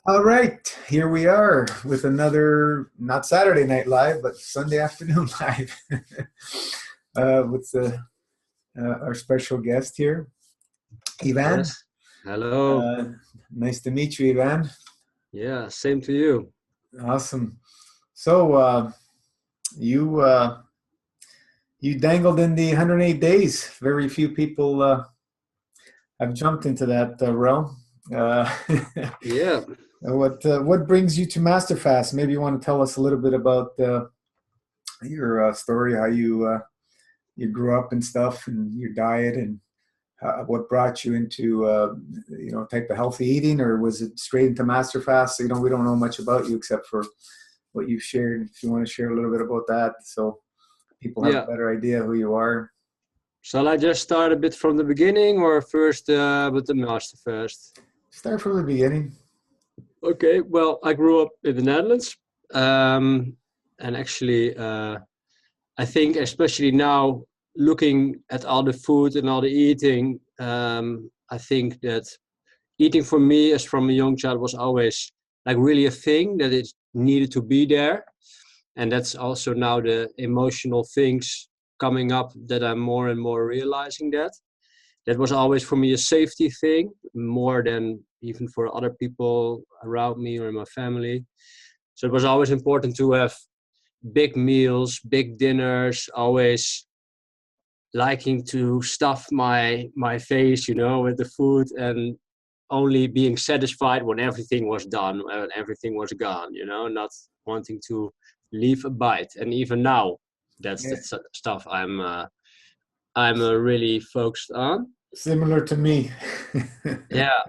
All right, here we are with another, not Saturday Night Live, but Sunday afternoon live with our special guest here, Ivan. Yes. Hello. Uh, nice to meet you, Ivan. Yeah, same to you. Awesome. So you you dangled in the 108 days. Very few people have jumped into that realm. Uh, Yeah. what brings you to Masterfast? Maybe you want to tell us a little bit about your story, how you grew up and stuff, and your diet, and what brought you into type of healthy eating, or was it straight into Masterfast? So, we don't know much about you except for what you've shared. If you want to share a little bit about that, so people have a Yeah. better idea who you are. Shall I just start a bit from the beginning or first with the master first? Start from the beginning. Okay. Well, I grew up in the Netherlands. Um, and actually, I think especially now looking at all the food and all the eating, I think that eating for me as from a young child was always like really a thing that it needed to be there. And that's also now the emotional things coming up that I'm more and more realizing that was always for me a safety thing more than even for other people around me or in my family. So it was always important to have big meals, big dinners, always liking to stuff my face, with the food, and only being satisfied when everything was done and everything was gone, not wanting to leave a bite. And even now, that's the Yeah, stuff I'm really focused on. similar to me. Yeah,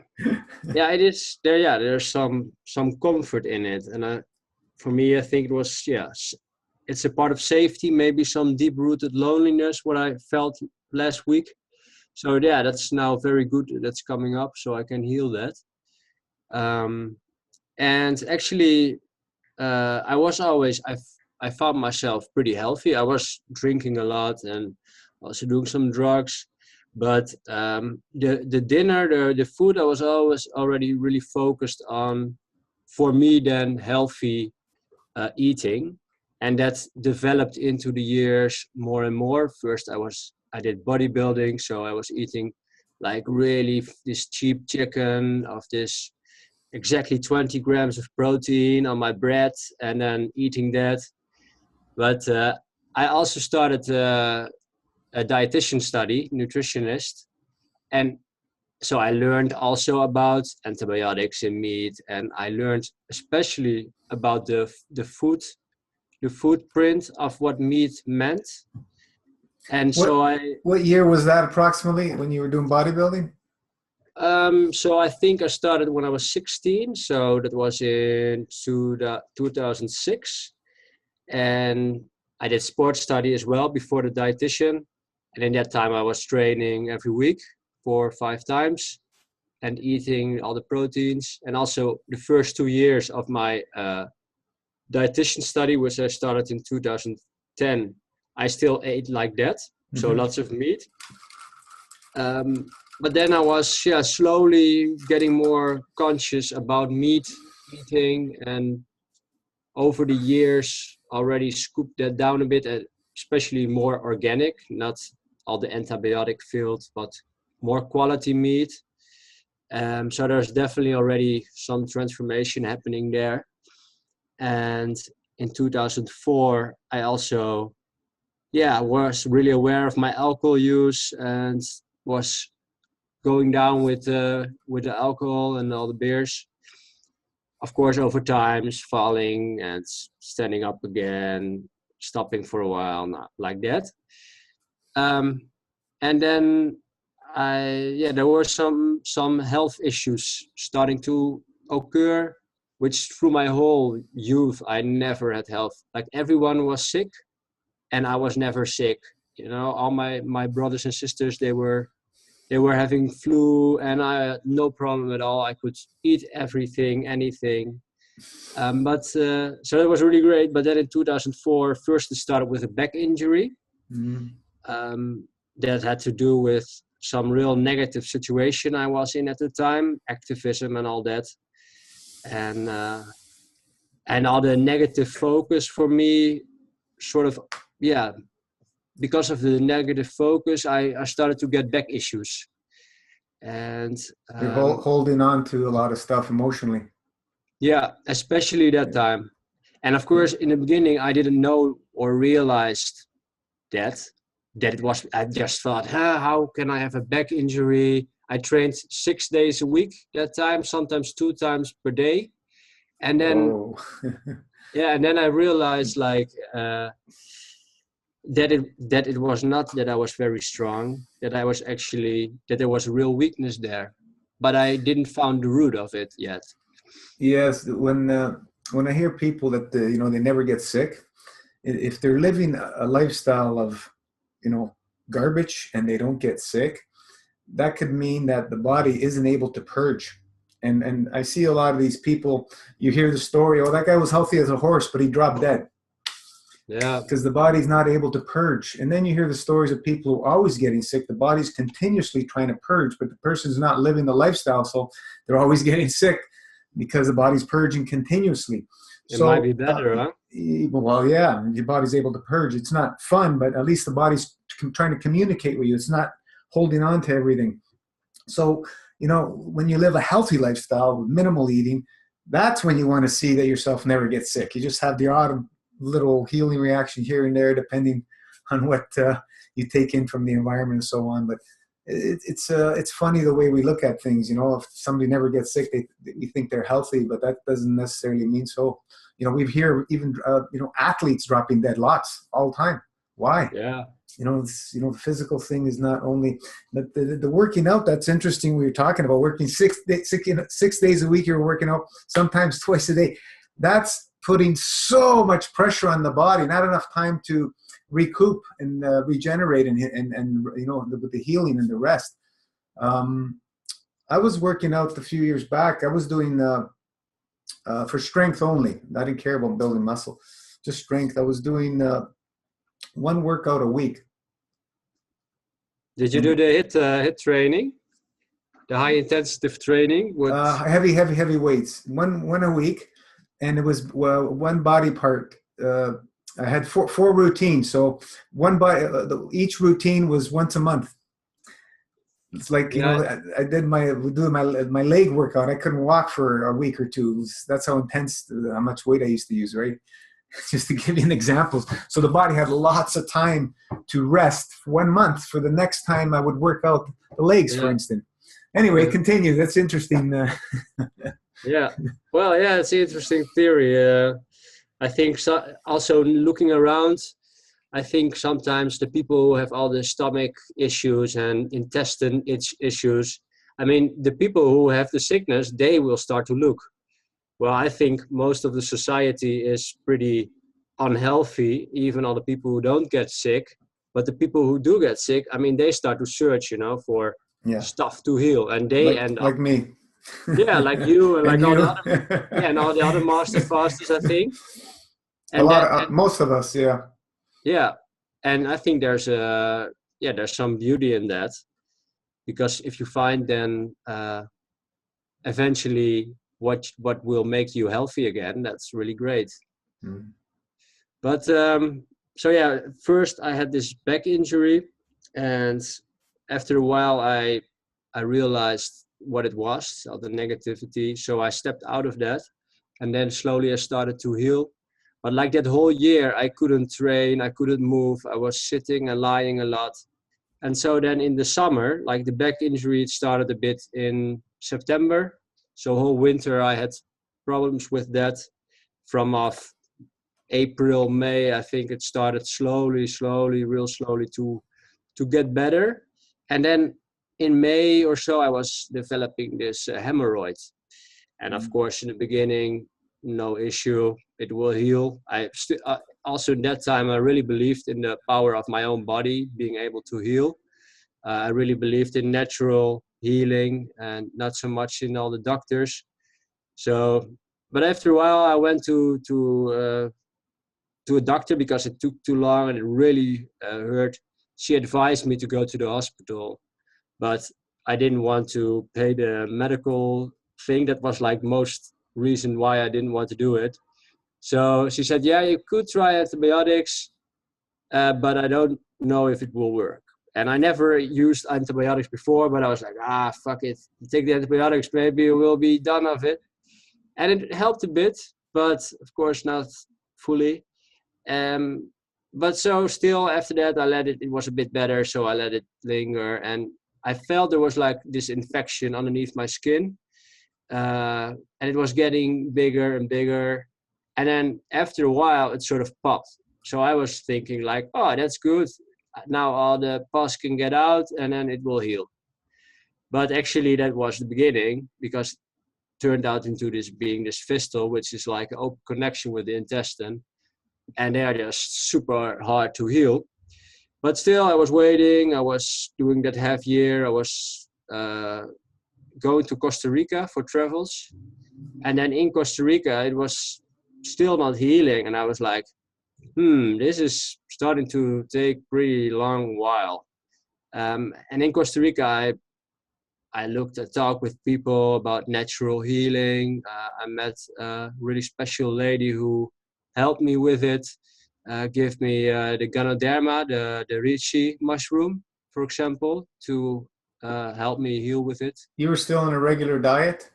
yeah, it is there. Yeah, there's some comfort in it, and for me, I think it was it's a part of safety, maybe some deep-rooted loneliness, what I felt last week. So yeah, that's now very good. That's coming up, so I can heal that. Um, and actually, I found myself pretty healthy. I was drinking a lot and also doing some drugs, but the dinner, the food, I was always already really focused on. For me, then healthy eating, and that developed into the years more and more. First, I did bodybuilding, so I was eating like really this cheap chicken of this exactly 20 grams of protein on my bread and then eating that. But I also started a dietitian study, nutritionist. And so I learned also about antibiotics in meat, and I learned especially about the footprint of what meat meant. And what so I what year was that approximately when you were doing bodybuilding? so I think I started when I was 16, so that was in 2006. And I did sports study as well before the dietitian. And in that time, I was training every week 4 or 5 times and eating all the proteins. And also the first 2 years of my dietitian study, which I started in 2010, I still ate like that. So Hmm. lots of meat. But then I was slowly getting more conscious about meat eating, and over the years already scooped that down a bit, especially more organic, not all the antibiotic filled, but more quality meat. So there's definitely already some transformation happening there. And in 2004, I also, was really aware of my alcohol use and was going down with the alcohol and all the beers. Of course, over time, falling and standing up again, stopping for a while, not like that. Um, and then there were some health issues starting to occur, which through my whole youth I never had health. Like everyone was sick, and I was never sick. All my brothers and sisters, they were having flu, and I had no problem at all. I could eat everything, anything. But so it was really great. But then in 2004, first it started with a back injury Hmm. that had to do with some real negative situation I was in at the time, activism and all that. and uh, and all the negative focus for me, sort of, yeah, because of the negative focus, I started to get back issues, and You're um, holding on to a lot of stuff emotionally. yeah, especially that Yeah. time. And of Yeah. course, in the beginning, I didn't know or realized that it was. I just thought, how can I have a back injury? I trained 6 days a week that time, sometimes 2 times per day, and then Whoa. yeah, and then I realized like that it was not that I was very strong, that I was actually that there was real weakness there, but I didn't found the root of it yet. Yes, when I hear people that they never get sick, if they're living a lifestyle of garbage and they don't get sick, that could mean that the body isn't able to purge. And I see a lot of these people. You hear the story, oh, that guy was healthy as a horse, but he dropped dead Yeah, because the body's not able to purge. And then you hear the stories of people who are always getting sick. The body's continuously trying to purge, but the person's not living the lifestyle, so they're always getting sick because the body's purging continuously. it might So, be better, huh? well, yeah, your body's able to purge. It's not fun, but at least the body's trying to communicate with you. It's not holding on to everything. So, when you live a healthy lifestyle with minimal eating, that's when you want to see that yourself never gets sick. You just have the odd little healing reaction here and there, depending on what you take in from the environment and so on. But it's funny the way we look at things. If somebody never gets sick, we think they're healthy, but that doesn't necessarily mean so. We hear even athletes dropping dead lots all the time. Why? Yeah, The physical thing is not only, but the working out. That's interesting. We were talking about working 6 days a week. You're working out sometimes twice a day. That's putting so much pressure on the body. Not enough time to recoup and regenerate and with the healing and the rest. I was working out a few years back. I was doing for strength only. I didn't care about building muscle, just strength. I was doing one workout a week. did you do And the hit training, the high intensive training with? heavy weights, one a week, and it was one body part. I had four routines, so one body. Each routine was once a month. It's like Yeah, I did my leg workout. I couldn't walk for a week or two. That's how intense, how much weight I used to use, right? Just to give you an example. So the body had lots of time to rest for 1 month for the next time I would work out the legs, for yeah, instance. Anyway, continue. That's interesting. yeah. Well, yeah, it's an interesting theory. I think so, also looking around, I think sometimes the people who have all the stomach issues and intestine issues, I mean, the people who have the sickness, they will start to look. Well, I think most of the society is pretty unhealthy, even all the people who don't get sick. But the people who do get sick, I mean, they start to search, for Yeah, stuff to heal, and they like end up, like me. yeah, like you and And like all the you. other, yeah, and all the other master fasters, I think. A And lot that, of and most of us, yeah. yeah, and I think there's some beauty in that, because if you find then eventually what will make you healthy again, that's really great. Mm. But so yeah, first I had this back injury, and after a while I realized what it was, all the negativity. So I stepped out of that, and then slowly I started to heal. But like that whole year, I couldn't train, I couldn't move, I was sitting and lying a lot. And so then in the summer, like the back injury, it started a bit in September. So whole winter I had problems with that. From off April, May, I think it started slowly, real slowly to get better. And then in May or so, I was developing this hemorrhoid. And of Mm. course, in the beginning, no issue, it will heal. Also in that time, I really believed in the power of my own body being able to heal. I really believed in natural healing and not so much in all the doctors. So, but after a while, I went to a doctor because it took too long and it really hurt. She advised me to go to the hospital, but I didn't want to pay the medical thing that was like most reason why I didn't want to do it. So she said, yeah, you could try antibiotics, but I don't know if it will work. And I never used antibiotics before, but I was like, fuck it. Take the antibiotics, maybe we'll be done of it. And it helped a bit, but of course not fully. But so still after that, it was a bit better, so I let it linger. And I felt there was like this infection underneath my skin. And it was getting bigger and bigger. And then after a while, it sort of popped. So I was thinking like, oh, that's good. Now all the pus can get out and then it will heal. But actually that was the beginning, because it turned out into this being this fistule, which is like an open connection with the intestine. And they are just super hard to heal. But still, I was waiting. I was doing that half year. I was going to Costa Rica for travels. And then in Costa Rica, it was still not healing. And I was like, this is starting to take pretty long while. And in Costa Rica, I talked with people about natural healing. I met a really special lady who helped me with it. Give me the Ganoderma, the reishi mushroom, for example, to help me heal with it. You were still on a regular diet?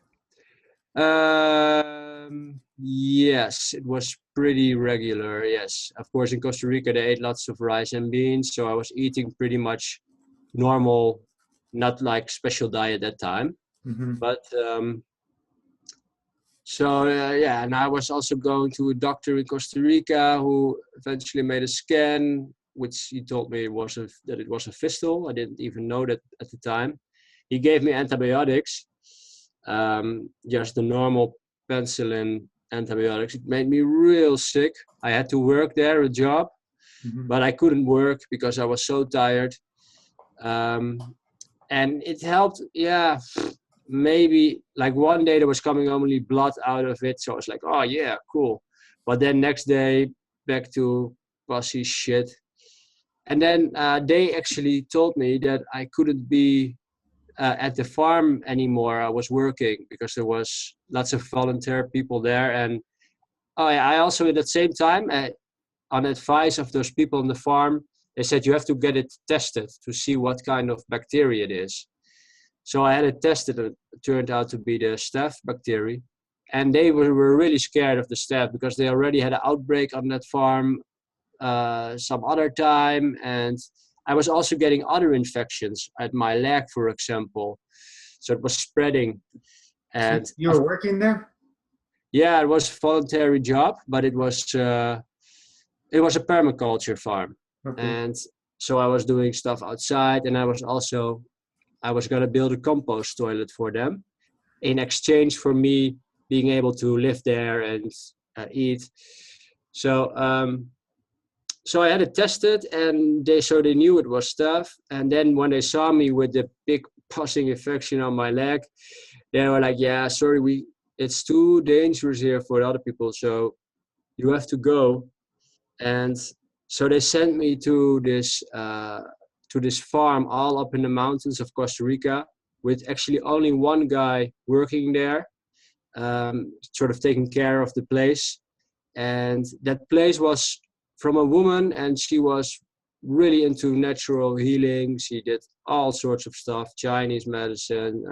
Yes, it was pretty regular. Yes, of course, in Costa Rica, they ate lots of rice and beans. So I was eating pretty much normal, not like special diet at that time. Mm-hmm. But and I was also going to a doctor in Costa Rica who eventually made a scan, which he told me that it was a fistule. I didn't even know that at the time. He gave me antibiotics, just the normal penicillin antibiotics. It made me real sick. I had to work there, a job, but I couldn't work because I was so tired. And it helped, maybe like one day there was coming only blood out of it. So I was like, oh yeah, cool. But then next day back to pussy shit. And then they actually told me that I couldn't be at the farm anymore. I was working because there was lots of volunteer people there. And I also at the same time, on advice of those people on the farm, they said you have to get it tested to see what kind of bacteria it is. So I had it tested. It turned out to be the staph bacteria. And they were really scared of the staph because they already had an outbreak on that farm some other time. And I was also getting other infections at my leg, for example. So it was spreading. And you were working there? Yeah, it was a voluntary job, but it was a permaculture farm. Okay. And so I was doing stuff outside, and I was going to build a compost toilet for them in exchange for me being able to live there and eat. So I had it tested, and they knew it was staph. And then when they saw me with the big pussing infection on my leg, they were like, yeah, sorry, it's too dangerous here for the other people, so you have to go. And so they sent me to this farm all up in the mountains of Costa Rica with actually only one guy working there, sort of taking care of the place. And that place was from a woman, and she was really into natural healing. She did all sorts of stuff, Chinese medicine,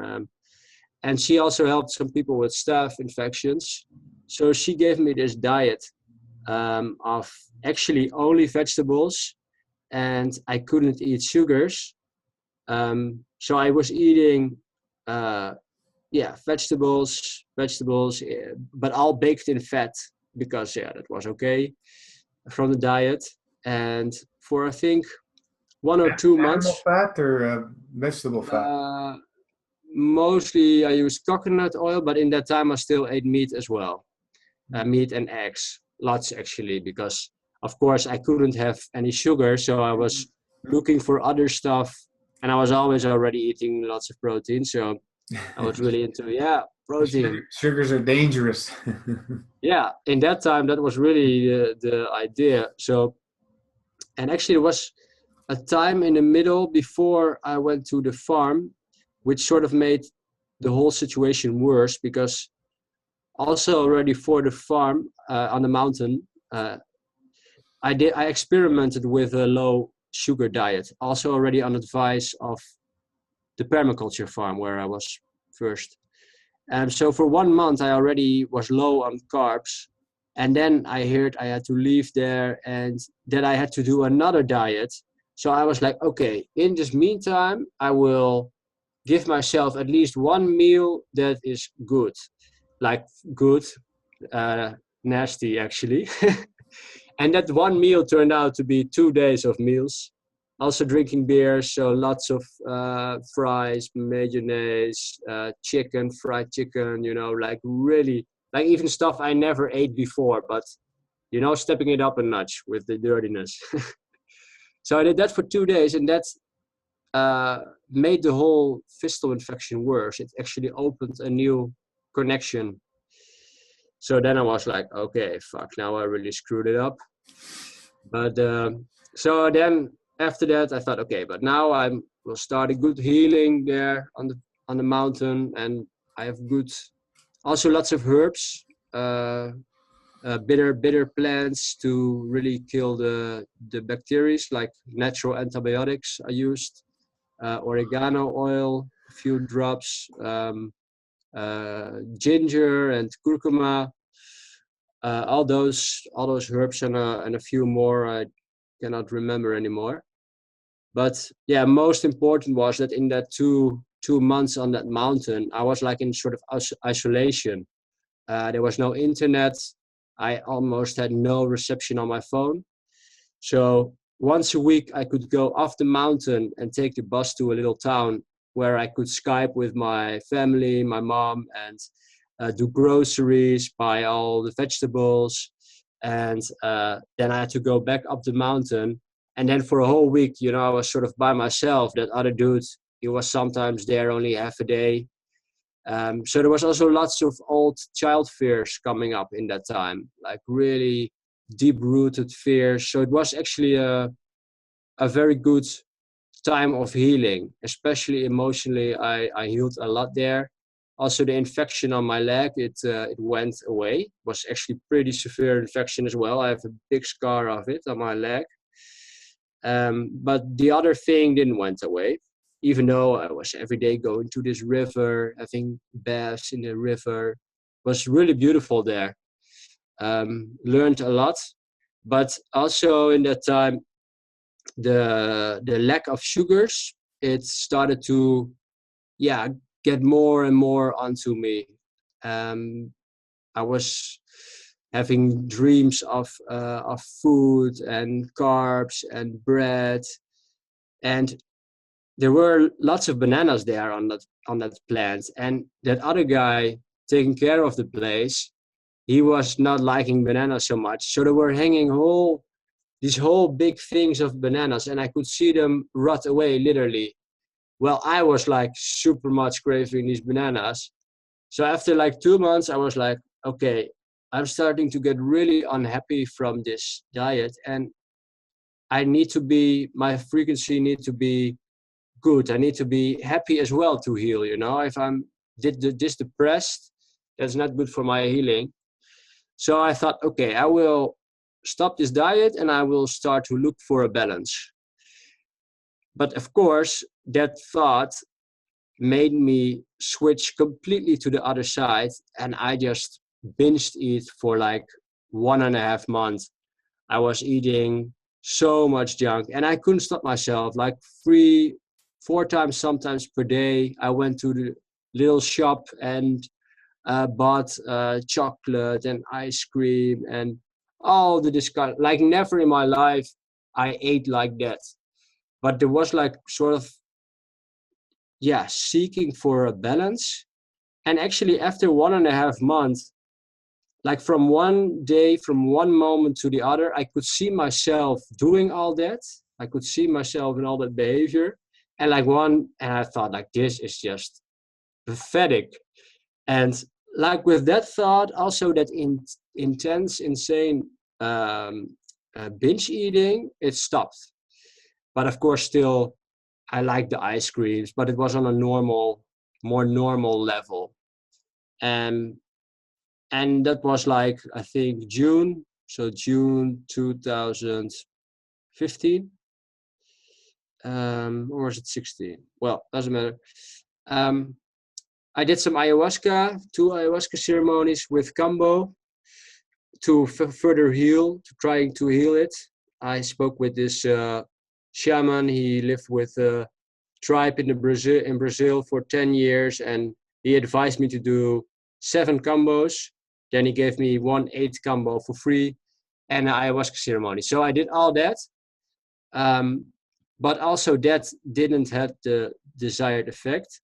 and she also helped some people with staph infections. So she gave me this diet of actually only vegetables, and I couldn't eat sugars. So I was eating, vegetables, but all baked in fat because, that was okay from the diet. And for, I think, 1 or 2 months. Animal fat or vegetable fat? Mostly I used coconut oil, but in that time I still ate meat as well. Meat and eggs, lots actually, because of course I couldn't have any sugar, so I was looking for other stuff, and I was always already eating lots of protein, so I was really into protein. Sugars are dangerous. Yeah, in that time that was really the idea. So, and actually it was a time in the middle before I went to the farm, which sort of made the whole situation worse, because also already for the farm on the mountain, I experimented with a low sugar diet, also already on advice of the permaculture farm where I was first. So for 1 month, I already was low on carbs. And then I heard I had to leave there and that I had to do another diet. So I was like, okay, in this meantime, I will give myself at least one meal that is good. Like good, nasty actually. And that one meal turned out to be 2 days of meals. Also drinking beer, so lots of fries, mayonnaise, chicken, fried chicken, like really, like even stuff I never ate before, but, stepping it up a notch with the dirtiness. So I did that for 2 days, and that made the whole fistal infection worse. It actually opened a new connection. So then I was like, okay, fuck, now I really screwed it up. But so then after that, I thought, okay, but now I will start a good healing there on the mountain, and I have also lots of herbs, bitter plants to really kill the bacteria, like natural antibiotics I used, oregano oil, a few drops, ginger and curcuma. All those herbs and a few more I cannot remember anymore. But yeah, most important was that in that two months on that mountain, I was like in sort of isolation. There was no internet. I almost had no reception on my phone. So once a week, I could go off the mountain and take the bus to a little town where I could Skype with my family, my mom, and do groceries, buy all the vegetables. And then I had to go back up the mountain. And then for a whole week, I was sort of by myself. That other dude, he was sometimes there only half a day. So there was also lots of old child fears coming up in that time, like really deep-rooted fears. So it was actually a very good time of healing, especially emotionally. I healed a lot there. Also, the infection on my leg, it went away. It was actually pretty severe infection as well. I have a big scar of it on my leg. But the other thing didn't went away, even though I was every day going to this river, having baths in the river. It was really beautiful there. Learned a lot, but also in that time, the lack of sugars, it started to get more and more onto me. I was having dreams of food and carbs and bread, and there were lots of bananas there on that plant. And that other guy taking care of the place, he was not liking bananas so much, so they were hanging these whole big things of bananas, and I could see them rot away literally. Well, I was like super much craving these bananas. So after like 2 months, I was like, okay, I'm starting to get really unhappy from this diet, and my frequency need to be good. I need to be happy as well to heal, If I'm this depressed, that's not good for my healing. So I thought, okay, I will stop this diet and I will start to look for a balance. But of course, that thought made me switch completely to the other side, and I just binged eat for like 1.5 months. I was eating so much junk and I couldn't stop myself. Like 4 times, sometimes per day, I went to the little shop and bought chocolate and ice cream and all the discount. Like never in my life I ate like that. But there was like sort of seeking for a balance. And actually after 1.5 months, like from one day, from one moment to the other, I could see myself doing all that. I could see myself in all that behavior. And I thought like, this is just pathetic. And like with that thought, also that intense, insane binge eating, it stopped. But of course, still, I like the ice creams, but it was on a more normal level. And And that was like, I think June, so June 2015, or was it 16? Well, doesn't matter. Um, I did some ayahuasca, 2 ayahuasca ceremonies with Kambo to further heal, to trying to heal it. I spoke with this shaman. He lived with a tribe in Brazil for 10 years, and he advised me to do 7 combos. Then he gave me 1/8 combo for free and an ayahuasca ceremony. So I did all that, but also that didn't have the desired effect.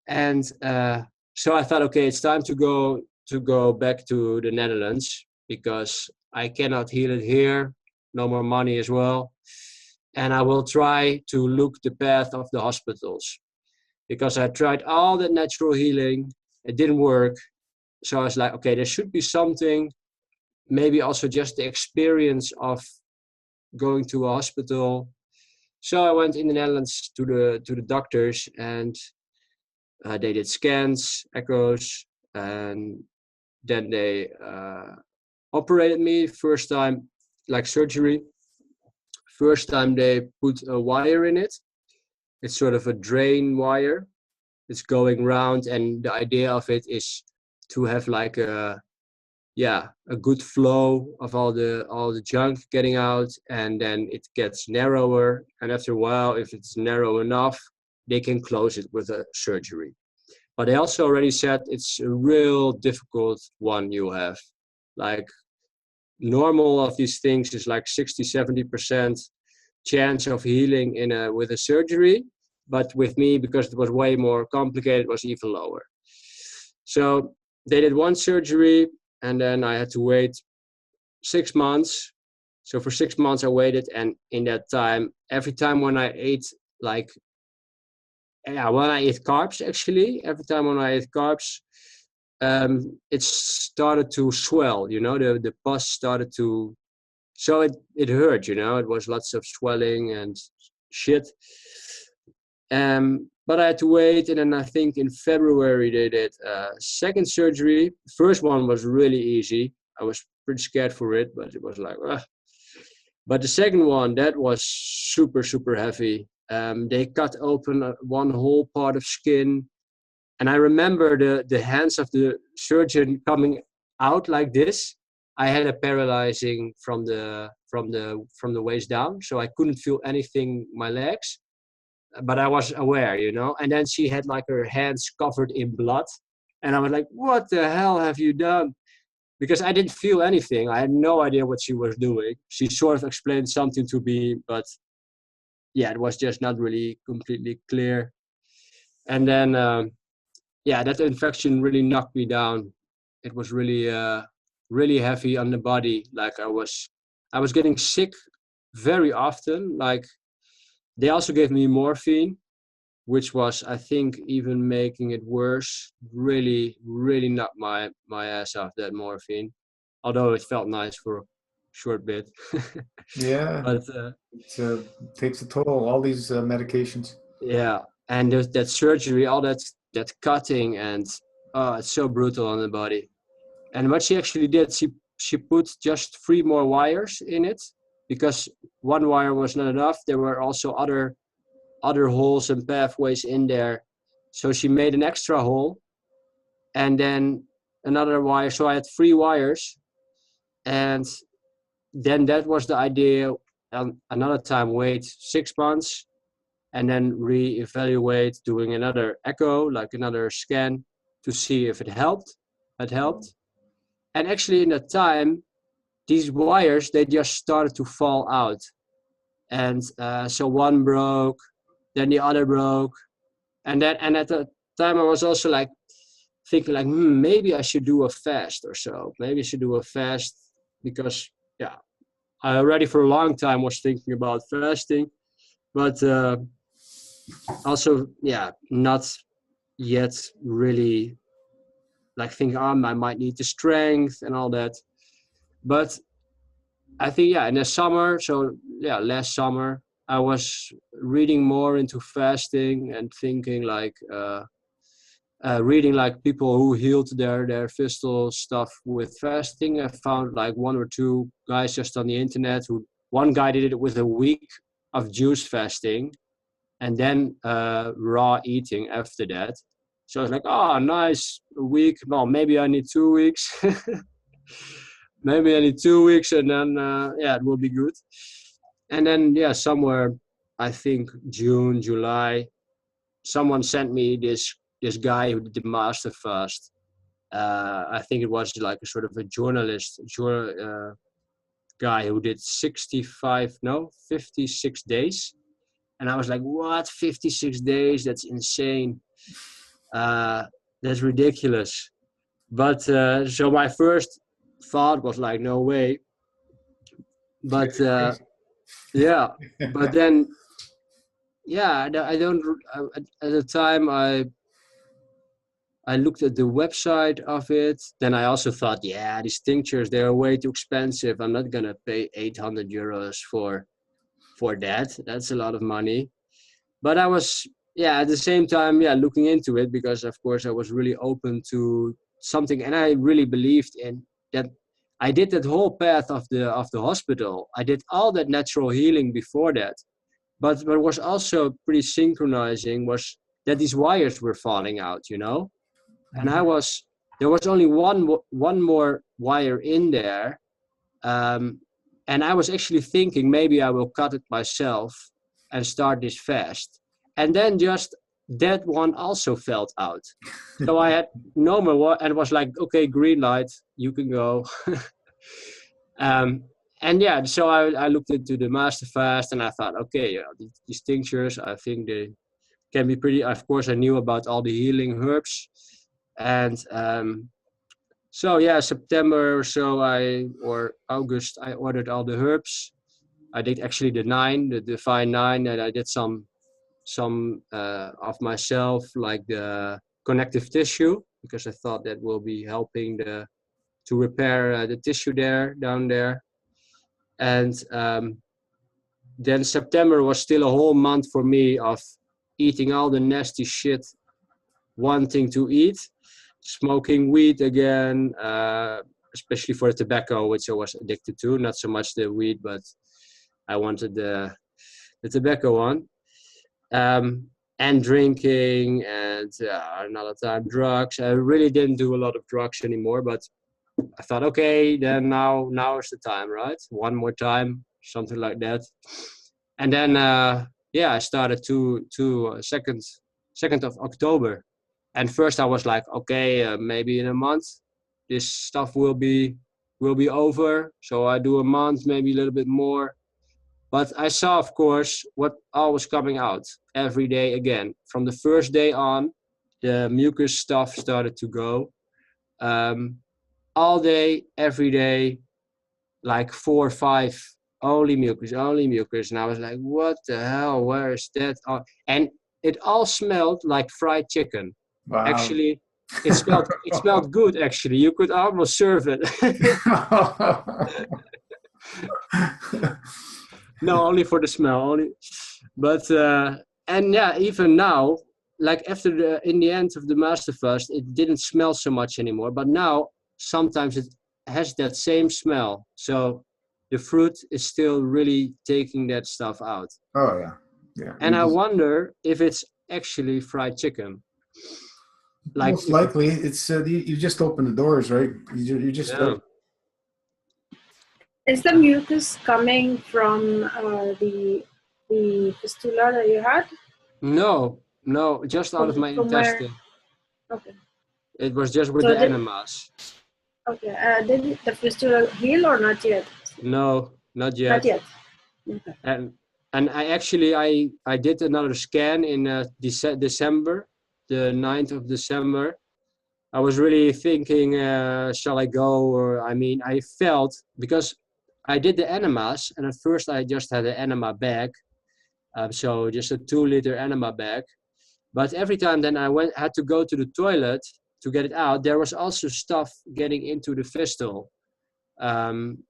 And so I thought, okay, it's time to go back to the Netherlands because I cannot heal it here. No more money as well. And I will try to look the path of the hospitals because I tried all that natural healing. It didn't work. So I was like, okay, there should be something, maybe also just the experience of going to a hospital. So I went in the Netherlands to the doctors, and they did scans, echoes, and then they operated me first time, like surgery. First time they put a wire in it. It's sort of a drain wire. It's going round, and the idea of it is to have like a good flow of all the junk getting out, and then it gets narrower. And after a while, if it's narrow enough, they can close it with a surgery. But they also already said it's a real difficult one you have. Like normal of these things is like 60-70% chance of healing with a surgery. But with me, because it was way more complicated, it was even lower. So they did 1 surgery, and then I had to wait 6 months. So for 6 months I waited, and in that time, every time when I ate when I ate carbs, actually, every time when I ate carbs, it started to swell, the pus started to, so it hurt, it was lots of swelling and shit. But I had to wait, and then I think in February they did a 2nd surgery. First one was really easy. I was pretty scared for it, but it was like, ugh. But the 2nd one, that was super, super heavy. They cut open one whole part of skin, and I remember the hands of the surgeon coming out like this. I had a paralyzing from the waist down, so I couldn't feel anything my legs, but I was aware, And then she had like her hands covered in blood, and I was like, "What the hell have you done?" Because I didn't feel anything. I had no idea what she was doing. She sort of explained something to me, but yeah, it was just not really completely clear. And then, that infection really knocked me down. It was really, really heavy on the body. Like I was getting sick very often. Like they also gave me morphine, which was, I think, even making it worse. Really, really knocked my ass off, that morphine. Although it felt nice for a short bit. Yeah, But it takes a toll, all these medications. yeah, and there's that surgery, all that cutting, and it's so brutal on the body. And what she actually did, she put just 3 more wires in it, because 1 wire was not enough. There were also other holes and pathways in there. So she made an extra hole, and then another wire. So I had 3 wires, and then that was the idea. Another time, wait 6 months, and then re-evaluate, doing another echo, like another scan, to see if it helped. It helped. And actually in that time, these wires, they just started to fall out. And so one broke, then the other broke. And at the time I was also like thinking like, maybe I should do a fast or so. Maybe I should do a fast, because I already for a long time was thinking about fasting, but also not yet really like thinking, I might need the strength and all that. But I think in the summer, so last summer, I was reading more into fasting and thinking like reading like people who healed their fistula stuff with fasting. I found like 1 or 2 guys just on the internet who, one guy did it with a week of juice fasting and then raw eating after that. So I was like, oh, nice, a week. No, maybe I need 2 weeks. Maybe I need 2 weeks and then, yeah, it will be good. And then, yeah, somewhere, I think June, July, someone sent me this guy who did the master fast. I think it was like a sort of a journalist, guy who did 56 days. And I was like, what, 56 days? That's insane. That's ridiculous. But so my first thought was like, no way. But yeah, but then, yeah, I don't, at the time I looked at the website of it. Then I also thought, yeah, these tinctures, they're way too expensive. I'm not gonna pay 800 euros for that. That's a lot of money. But I was, yeah, at the same time, yeah, looking into it because of course I was really open to something, and I really believed in that. I did that whole path of the hospital. I did all that natural healing before that. But what was also pretty synchronizing was that these wires were falling out, you know? And there was only one more wire in there. And I was actually thinking maybe I will cut it myself and start this fast. And then just that one also fell out. So I had no more, and it was like, okay, green light, you can go. And yeah, so I looked into the master fast and I thought, okay, yeah, these tinctures, I think they can be pretty, of course I knew about all the healing herbs. And so yeah, September or so or August, I ordered all the herbs. I did actually the Divine 9, and I did some of myself, like the connective tissue, because I thought that will be helping to repair the tissue down there. And then September was still a whole month for me of eating all the nasty shit, wanting to eat, smoking weed again, especially for the tobacco, which I was addicted to. Not so much the weed, but I wanted the tobacco one. And drinking, and another time drugs. I really didn't do a lot of drugs anymore, but I thought, okay, then now is the time, right? One more time, something like that. And then, yeah, I started to 2nd of October. And first I was like, okay, maybe in a month, this stuff will be over. So I do a month, maybe a little bit more. But I saw, of course, what all was coming out every day again. From the first day on, the mucus stuff started to go. All day, every day, like 4 or 5, only mucus. And I was like, what the hell, where is that? And it all smelled like fried chicken. Wow. Actually, it smelled good, actually. You could almost serve it. No, only for the smell, but and yeah, even now, like in the end of the master fast, it didn't smell so much anymore. But now sometimes it has that same smell. So the fruit is still really taking that stuff out. Oh yeah, yeah. And I wonder if it's actually fried chicken. Like most likely, it's you just open the doors, right? You just. Yeah. Is the mucus coming from the fistula that you had? No, just out of my intestine. Okay. It was just with the enemas. Okay. Did the fistula heal or not yet? No, not yet. Not yet. Okay. And I did another scan in December, the 9th of December. I was really thinking, shall I go? Or I felt, because I did the enemas, and at first I just had an enema bag, so just a 2-liter enema bag. But every time then I had to go to the toilet to get it out, there was also stuff getting into the fistule.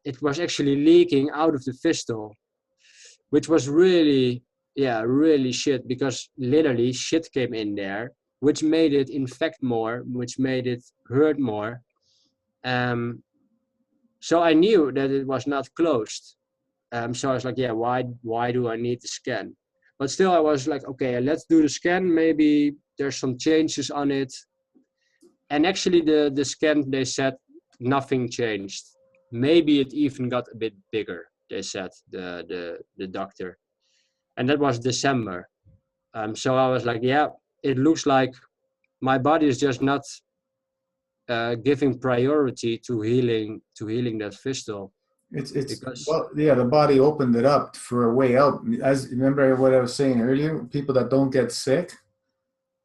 It was actually leaking out of the fistule, which was really shit, because literally shit came in there. which made it infect more, which made it hurt more. So I knew that it was not closed. So I was like, yeah, why do I need the scan? But still, I was like, okay, let's do the scan. Maybe there's some changes on it. And actually, the scan, they said nothing changed. Maybe it even got a bit bigger, they said, the doctor. And that was December. So I was like, yeah, it looks like my body is just not giving priority to healing that fistula. Well, yeah, the body opened it up for a way out. As remember what I was saying earlier, people that don't get sick,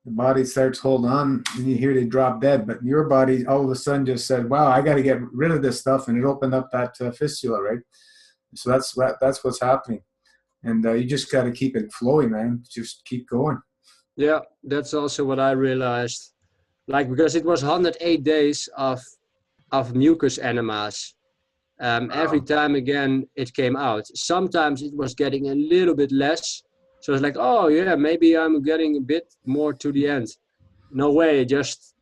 the body starts holding on, and you hear they drop dead. But your body all of a sudden just said, "Wow, I got to get rid of this stuff," and it opened up that fistula, right? So that's what's happening, and you just got to keep it flowing, man. Just keep going. Yeah, that's also what I realized. Like, because it was 108 days of mucus enemas. Every time again it came out. Sometimes it was getting a little bit less. So it's like, oh yeah, maybe I'm getting a bit more to the end. No way, just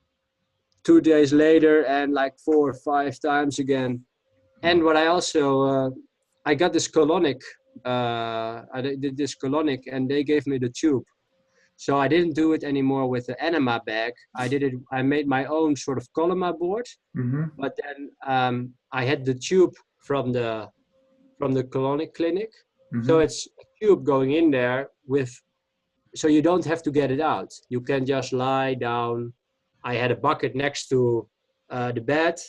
2 days later and like 4 or 5 times again. And what I also, I got this colonic, I did this colonic and they gave me the tube. So I didn't do it anymore with the enema bag. I made my own sort of coloma board. Mm-hmm. But then I had the tube from the colonic clinic. Mm-hmm. So it's a tube going in there so you don't have to get it out. You can just lie down. I had a bucket next to the bed,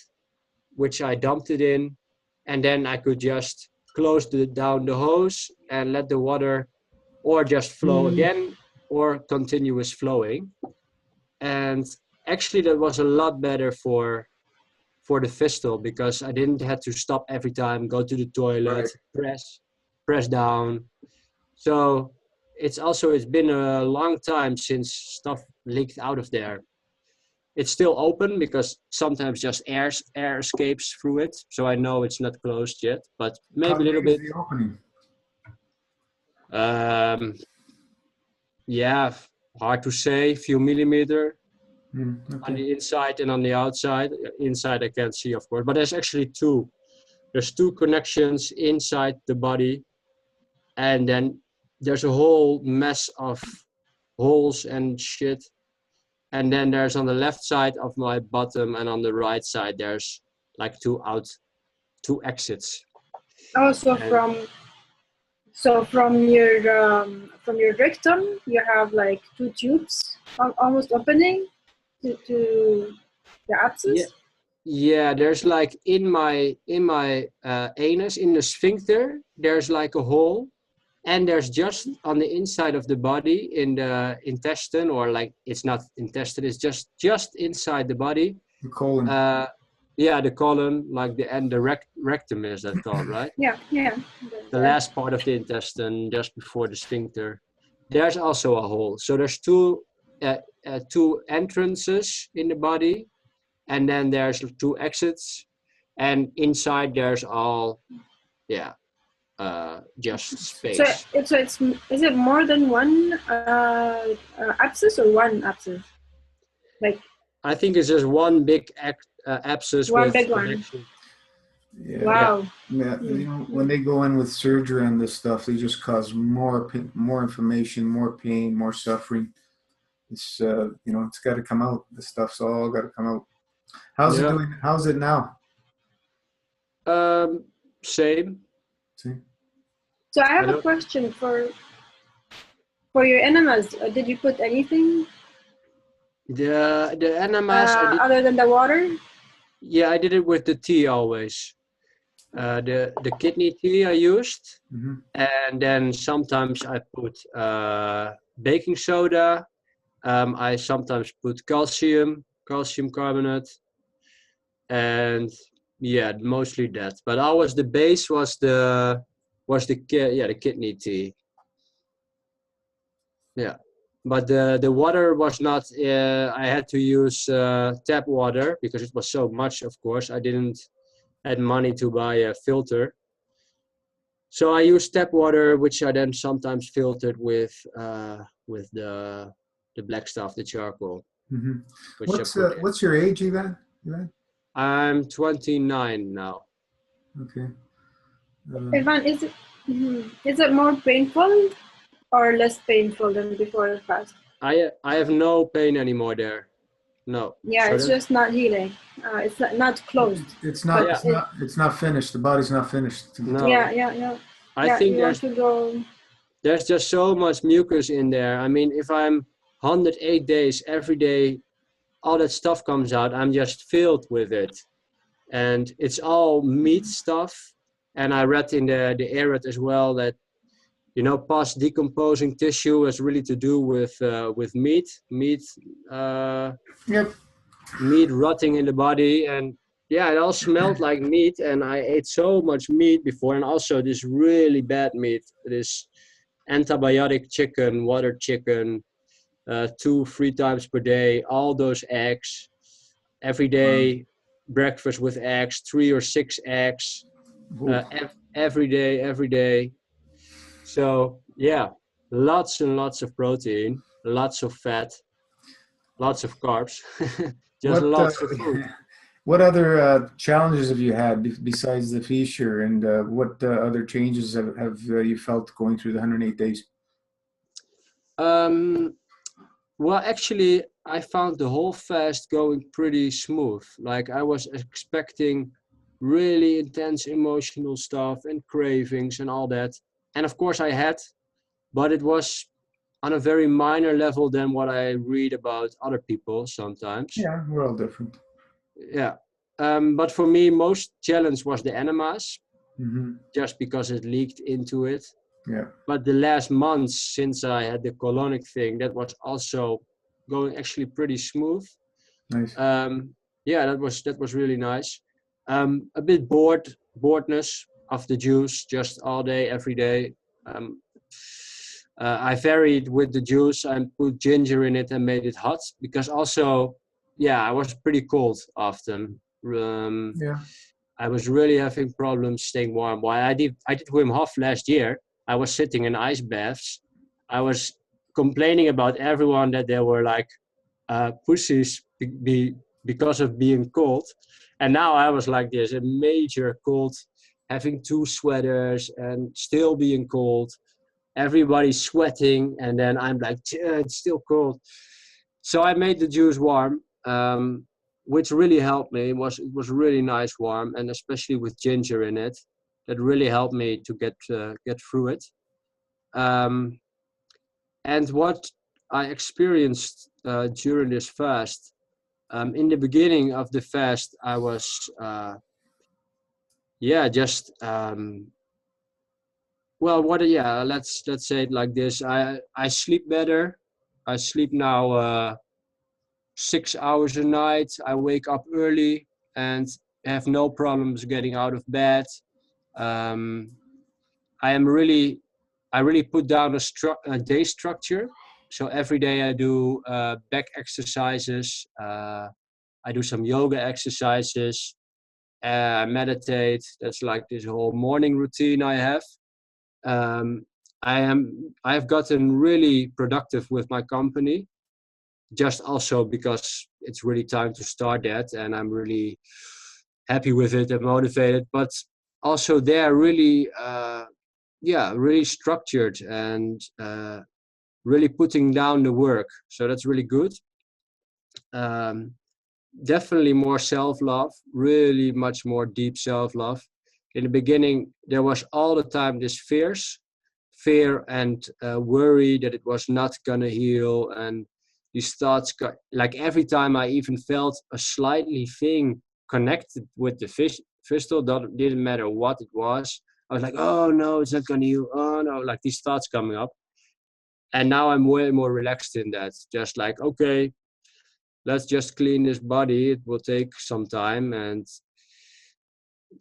which I dumped it in. And then I could just close down the hose and let the water or just flow again or continuous flowing. And actually that was a lot better for the fistula because I didn't have to stop every time, go to the toilet, Right. press down. So it's been a long time since stuff leaked out of there. It's still open because sometimes just air escapes through it. So I know it's not closed yet, but maybe a little bit. How big is the opening? Yeah, hard to say, few millimeter. Okay. On the inside and on the outside. Inside I can't see, of course, but there's actually two. There's two connections inside the body, and then there's a whole mess of holes and shit. And then there's on the left side of my bottom and on the right side there's like two exits. Oh, so from your rectum you have like two tubes almost opening to the abscess. Yeah, there's like in my anus, in the sphincter, there's like a hole, and there's just on the inside of the body in the intestine, or like it's not intestine, it's just inside the body. The colon. Yeah, the colon, like the rectum is that called, right? Yeah. The last part of the intestine, just before the sphincter. There's also a hole. So there's two entrances in the body, and then there's two exits, and inside there's all, just space. So is it more than one abscess or one abscess? Like, I think it's just one big abscess one with big connection. one. Yeah. Wow. Yeah, you know, when they go in with surgery and this stuff, they just cause more inflammation, more pain, more suffering. It's it's got to come out. This stuff's all got to come out. How's it doing? How's it now? Same. See? So I have a question for your enemas. Did you put anything? The enemas other than the water? Yeah, I did it with the tea always. The kidney tea I used, and then sometimes I put baking soda. I sometimes put calcium carbonate, and mostly that. But always the base was the kidney tea. Yeah, but the water was not. I had to use tap water because it was so much. Of course, I didn't had money to buy a filter, so I used tap water, which I then sometimes filtered with the the black stuff, the charcoal, Mm-hmm. which I put in. What's your age, Ivan? Ivan? I'm 29 now. Okay. Ivan, is it more painful or less painful than before the fast? I have no pain anymore there. No. Yeah, So it's just not healing. It's not closed. It's not. But Yeah. It's not finished. The body's not finished. No. Yeah. I Yeah, think you want to go. there's just so much mucus in there. I mean, if I'm 108 days every day, all that stuff comes out, I'm just filled with it. And it's all meat stuff. And I read in the Erutt as well that, you know, past decomposing tissue has really to do with meat, Yep. meat rotting in the body. And yeah, it all smelled like meat. And I ate so much meat before, and also this really bad meat, this antibiotic chicken, water chicken, 2-3 times per day, all those eggs, every day, breakfast with eggs, 3 or 6 eggs, every day. So yeah, lots and lots of protein, lots of fat, lots of carbs, just lots of food. What other challenges have you had besides the fissure, and what other changes have you felt going through the 108 days? Well, actually, I found the whole fast going pretty smooth. Like I was expecting really intense emotional stuff and cravings and all that. And of course I had, but it was on a very minor level than what I read about other people sometimes. Yeah, we're all different. Yeah. But for me, most challenge was the enemas, Mm-hmm. just because it leaked into it. Yeah. But the last months since I had the colonic thing, that was also going actually pretty smooth. Nice. Yeah, that was really nice. A bit boredness of the juice, just all day, every day. I varied with the juice and put ginger in it and made it hot, because also, yeah, I was pretty cold often. Yeah. I was really having problems staying warm. While I did Wim Hof last year, I was sitting in ice baths. I was complaining about everyone that they were like pussies because of being cold. And now I was like this, a major cold, having 2 sweaters and still being cold. Everybody's sweating, and then I'm like, it's still cold. So I made the juice warm, which really helped me. It was really nice warm, and especially with ginger in it, that really helped me to get through it. And what I experienced during this fast, in the beginning of the fast, I was let's say it like this. I sleep better. I sleep now 6 hours a night. I wake up early and have no problems getting out of bed. I really put down a day structure. So every day I do back exercises. I do some yoga exercises. Meditate. That's like this whole morning routine I have. I have gotten really productive with my company, just also because it's really time to start that, and I'm really happy with it and motivated. But also they're really, really structured and really putting down the work. So that's really good. Definitely more self-love, really much more deep self-love. In the beginning, there was all the time this fear and worry that it was not gonna heal, and these thoughts like every time I even felt a slightly thing connected with the fistula, didn't matter what it was, I was like, oh no, it's not gonna heal, oh no, like these thoughts coming up. And now I'm way more relaxed in that, just like, okay, let's just clean this body. It will take some time, and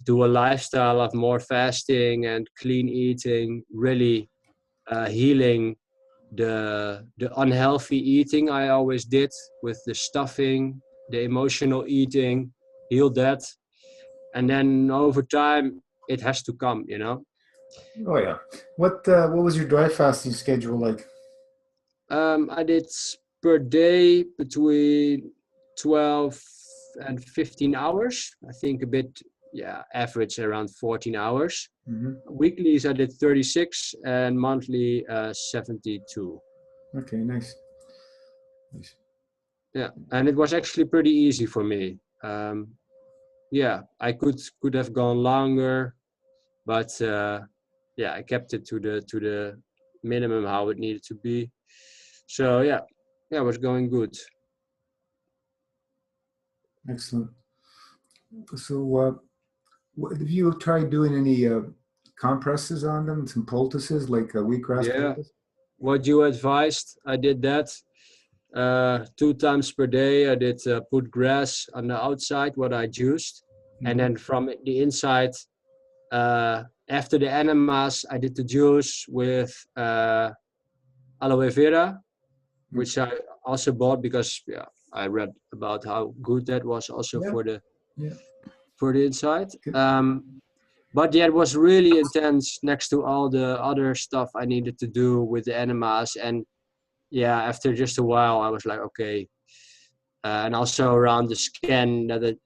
do a lifestyle of more fasting and clean eating, really healing the unhealthy eating I always did with the stuffing, the emotional eating, heal that. And then over time, it has to come, you know? Oh yeah. What was your dry fasting schedule like? I did per day between 12 and 15 hours. I think a bit, yeah, average around 14 hours. Mm-hmm. Weeklies I did 36 and monthly 72. Okay, nice. Nice. Yeah, and it was actually pretty easy for me. Yeah, I could have gone longer, but yeah, I kept it to the minimum how it needed to be. So yeah, it was going good. Excellent. So, have you tried doing any compresses on them, some poultices, like wheatgrass Yeah, poultice? what you advised, I did that 2 times per day. I did put grass on the outside, what I juiced, and then from the inside, after the enemas, I did the juice with aloe vera, which I also bought because yeah, I read about how good that was also Yeah. for the Yeah. inside. Good. But yeah, it was really intense next to all the other stuff I needed to do with the enemas. And yeah, after just a while, I was like, okay. And also around the scan that it,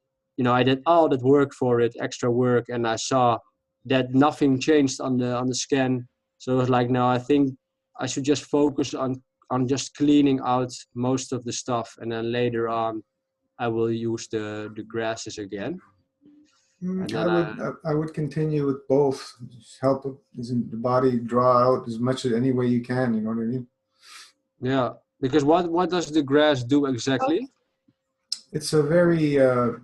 I did all that work for it, extra work, and I saw that nothing changed on the scan. So it was like, no, I think I should just focus on just cleaning out most of the stuff, and then later on, I will use the grasses again. And then I would continue with both. Just help the body draw out as much as any way you can. You know what I mean? yeah, because what does the grass do exactly? It's a very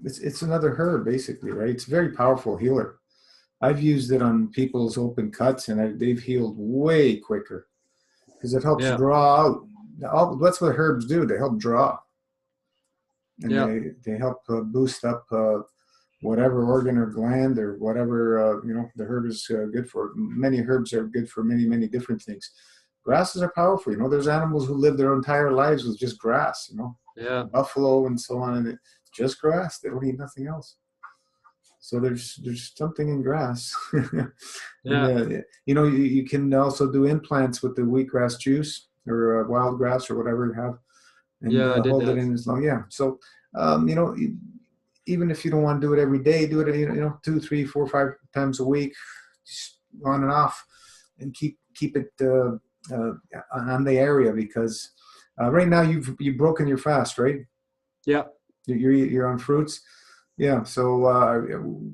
it's another herb basically, right? It's a very powerful healer. I've used it on people's open cuts, and they've healed way quicker because it helps Yeah, draw out. That's what herbs do. They help draw, and yeah, they help boost up whatever organ or gland or whatever the herb is good for. Many herbs are good for many different things. Grasses are powerful. There's animals who live their entire lives with just grass. yeah, Buffalo and so on, and it's just grass. They don't eat nothing else. So there's something in grass. yeah, And you can also do implants with the wheatgrass juice or wild grass or whatever you have, and yeah. I did hold it that. in as long. Yeah. So even if you don't want to do it every day, do it 2, 3, 4, 5 times a week, just on and off, and keep it on the area, because right now you've broken your fast, right? Yeah, You're on fruits. Yeah. So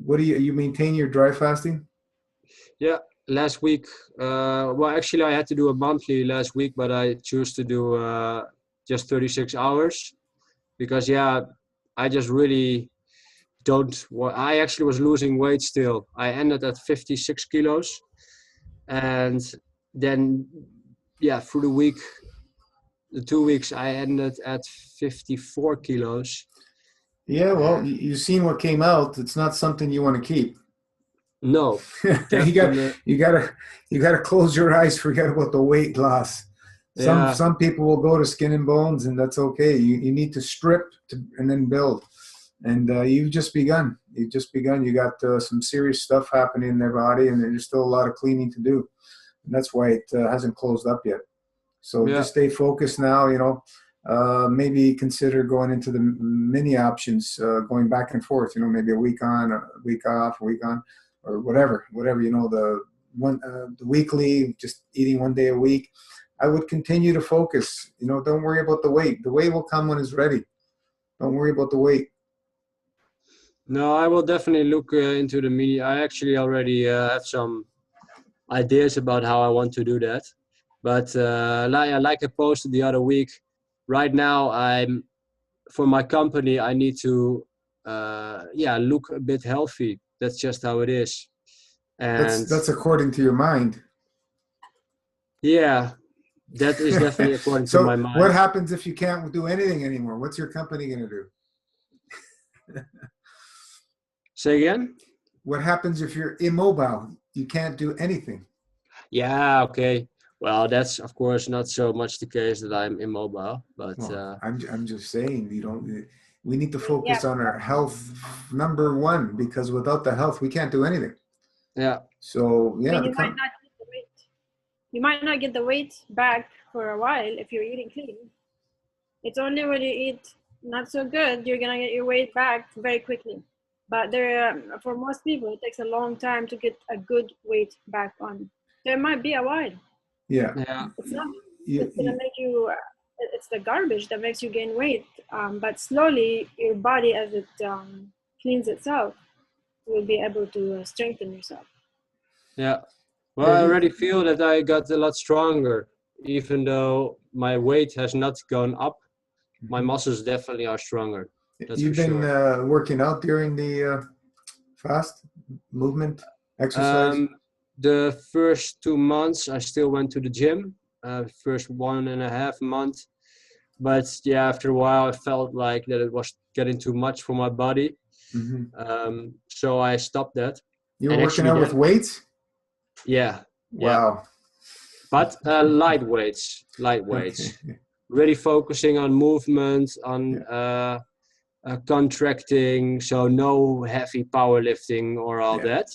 what do you maintain your dry fasting? yeah. Last week, well, actually, I had to do a monthly last week, but I choose to do just 36 hours because, yeah, I just really don't. I actually was losing weight still. I ended at 56 kilos, and then, yeah, through the 2 weeks, I ended at 54 kilos. Yeah. Well, you've seen what came out. It's not something you want to keep. No, you got definitely. you got to close your eyes. Forget about the weight loss. Yeah, Some people will go to skin and bones, and that's okay. You need to strip and then build. And you've just begun. You've just begun. You got some serious stuff happening in their body, and there's still a lot of cleaning to do. And that's why it hasn't closed up yet. So yeah, just stay focused now. Maybe consider going into the mini options, going back and forth. Maybe a week on, a week off, a week on, or whatever. The weekly, just eating 1 day a week. I would continue to focus. Don't worry about the weight. The weight will come when it's ready. Don't worry about the weight. no, I will definitely look into the media. I actually already have some ideas about how I want to do that. But like I posted the other week, right now for my company I need to look a bit healthy. That's just how it is. And That's according to your mind. yeah, that is definitely according to So my what mind. happens if you can't do anything anymore? What's your company going to do? Say again? What happens if you're immobile? You can't do anything. Yeah, okay. Well, that's of course not so much the case that I'm immobile, but Well, I'm just saying, we need to Yeah, focus on our health number one, because without the health, we can't do anything. yeah, So yeah, you might not get the weight. You might not get the weight back for a while if you're eating clean. It's only when you eat not so good, you're gonna get your weight back very quickly. But for most people, it takes a long time to get a good weight back on. So it might be a while. Yeah. Yeah. It's not. You, It's gonna make you. It's the garbage that makes you gain weight. But slowly, your body, as it cleans itself, will be able to strengthen yourself. Yeah. Well, yeah, I already feel that I got a lot stronger, even though my weight has not gone up. My muscles definitely are stronger. That's for you've been sure. working out during the fast movement exercise. The first 2 months, I still went to the gym. First 1.5 months, but yeah, after a while, I felt like that it was getting too much for my body. So I stopped that. You were And working actually, out with weights? yeah, yeah. Wow. But light weights, Okay. really focusing on movement, on Yeah. contracting, so no heavy powerlifting or all Yeah. that.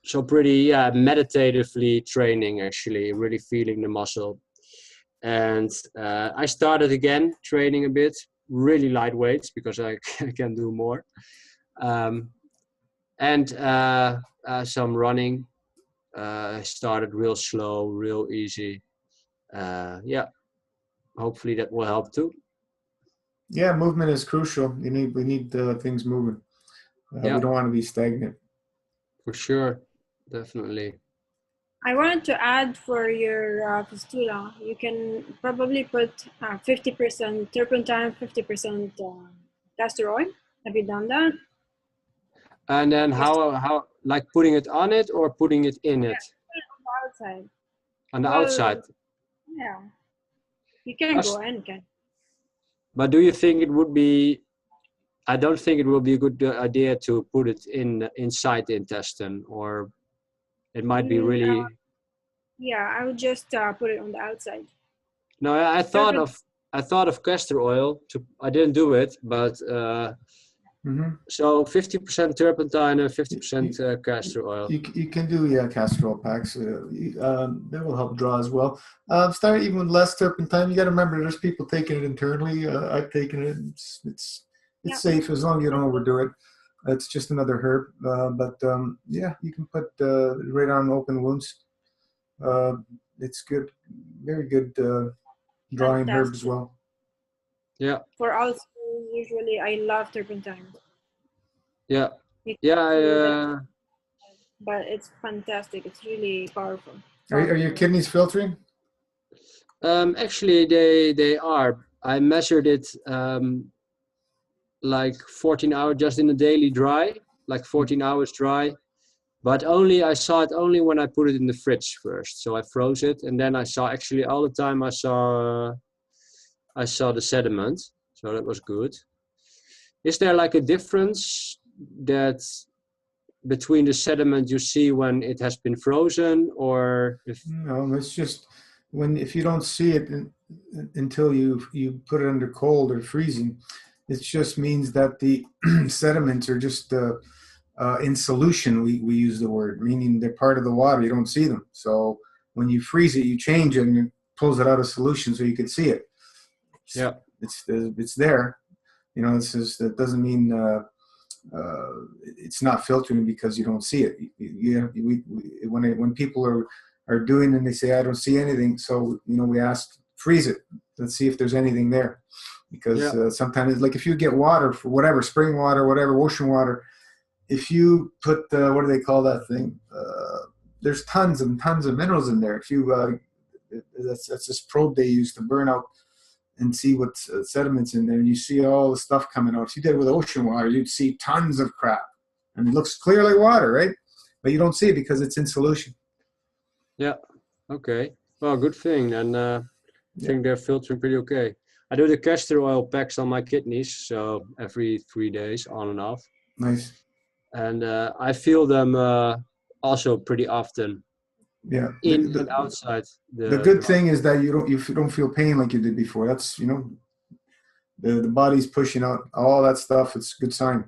So pretty meditatively training, actually, really feeling the muscle. And I started again training a bit, really light weights because I can do more. And some running. Started real slow, real easy. Yeah, hopefully that will help too. Yeah, movement is crucial. We need things moving. We Yeah, don't want to be stagnant. for sure, definitely. I wanted to add for your fistula, you can probably put 50% turpentine, 50% castor oil. Have you done that? And then Just how like putting it on it or putting it in it put it on the outside. on the outside? Well, yeah, you can go in, can. But do you think it would be? I don't think it will be a good idea to put it inside the intestine, or it might be Mm, really. yeah, I would just put it on the outside. No, I thought of castor oil. I didn't do it, but so 50% turpentine and 50% castor oil. You can do castor oil packs. That will help draw as well. Start even with less turpentine. You got to remember, there's people taking it internally. I've taken it. It's Yeah. safe as long as you don't overdo it. It's just another herb. But yeah, you can put right on open wounds. It's good, very good drawing herb as Fantastic. well. Yeah. For ulcers, usually I love turpentine. Yeah. You Yeah. can do that, but it's fantastic. It's really powerful. Are your kidneys filtering? Actually, they are. I measured it like 14 hours just in a daily dry, like 14 hours dry. But I saw it only when I put it in the fridge first. So I froze it, and then I saw actually all the time I saw the sediment. So that was good. Is there like a difference that between the sediment you see when it has been frozen, or if? No, it's just if you don't see it until you put it under cold or freezing, it just means that the sediments are just in solution. We use the word, meaning they're part of the water. You don't see them. So when you freeze it, you change it and it pulls it out of solution so you can see it. Yeah, it's there. That doesn't mean it's not filtering because you don't see it. When people are doing and they say I don't see anything, so we ask freeze it. Let's see if there's anything there, because sometimes like if you get water for whatever, spring water, whatever, ocean water, if you put what do they call that thing? There's tons and tons of minerals in there. If you that's this probe they use to burn out and see what sediments in there, and you see all the stuff coming out. If you did it with ocean water, you'd see tons of crap, and it looks clear like water, right? But you don't see it because it's in solution. Yeah. Okay. Well, good thing. And I think they're filtering pretty okay. I do the castor oil packs on my kidneys, so every 3 days, on and off. Nice. And I feel them also pretty often. Yeah. In and outside. The good thing is that you don't feel pain like you did before. That's the body's pushing out all that stuff. It's a good sign.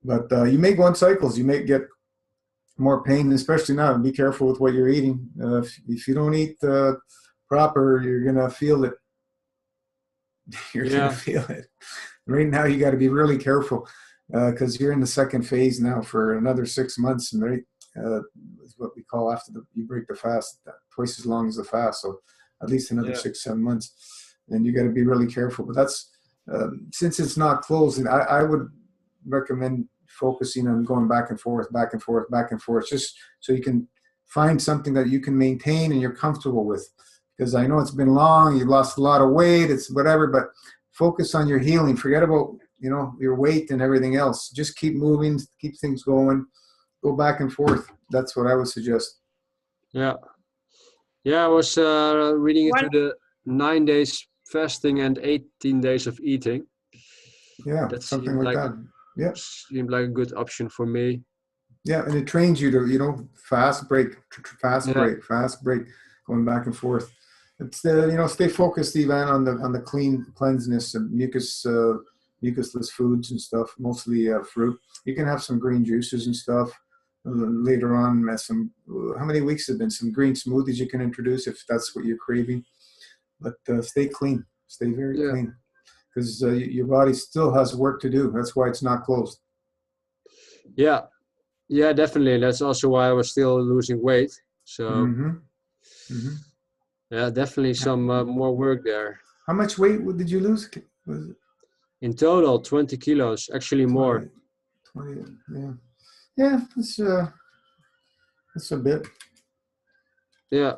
But you may go on cycles. You may get more pain, especially now. Be careful with what you're eating. If you don't eat proper, you're gonna feel it You're Yeah. gonna feel it. Right now, you got to be really careful because you're in the second phase now for another 6 months, and is what we call after you break the fast, twice as long as the fast, so at least another Yeah. 6-7 months, and you got to be really careful. But that's since it's not closed, I would recommend focusing on going back and forth, back and forth, back and forth, just so you can find something that you can maintain and you're comfortable with. Because I know it's been long, you've lost a lot of weight, it's whatever, but focus on your healing. Forget about, your weight and everything else. Just keep moving, keep things going, go back and forth. That's what I would suggest. Yeah. Yeah, I was reading into One, the 9 days fasting and 18 days of eating. Yeah, That something seemed like like that. Yeah. seemed like a good option for me. Yeah, and it trains you to, fast break, fast Yeah. break, fast break, going back and forth. It's stay focused, Ivan, on the cleanliness and mucusless foods and stuff, mostly fruit. You can have some green juices and stuff later on. How many weeks have been some green smoothies you can introduce if that's what you're craving. But stay clean, stay very Yeah. clean, because your body still has work to do. That's why it's not closed. Yeah. Yeah, definitely. That's also why I was still losing weight. So Mm-hmm. Mm-hmm. yeah, definitely some more work there. How much weight did you lose? Was it In total, 20 kilos, actually more. 20? Yeah. Yeah, that's a bit. Yeah.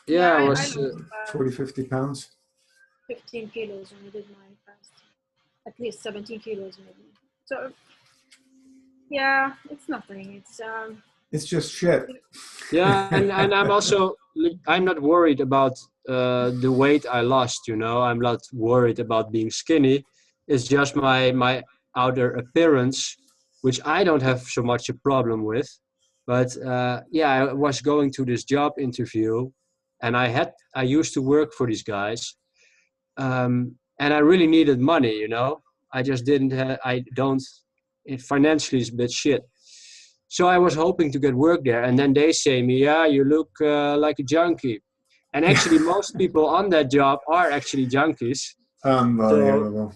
yeah, Yeah, I I was. lost 40, 50 pounds. 15 kilos when I did my fast. At least 17 kilos maybe. So yeah, it's nothing. It's just shit. Yeah, and I'm also I'm not worried about the weight I lost. I'm not worried about being skinny. It's just my outer appearance, which I don't have so much a problem with. But yeah, I was going to this job interview, and I used to work for these guys, and I really needed money. I just didn't. I don't. It financially is a bit shit. So I was hoping to get work there, and then they say me, yeah, you look like a junkie. And actually, most people on that job are actually junkies. So, Unbelievable.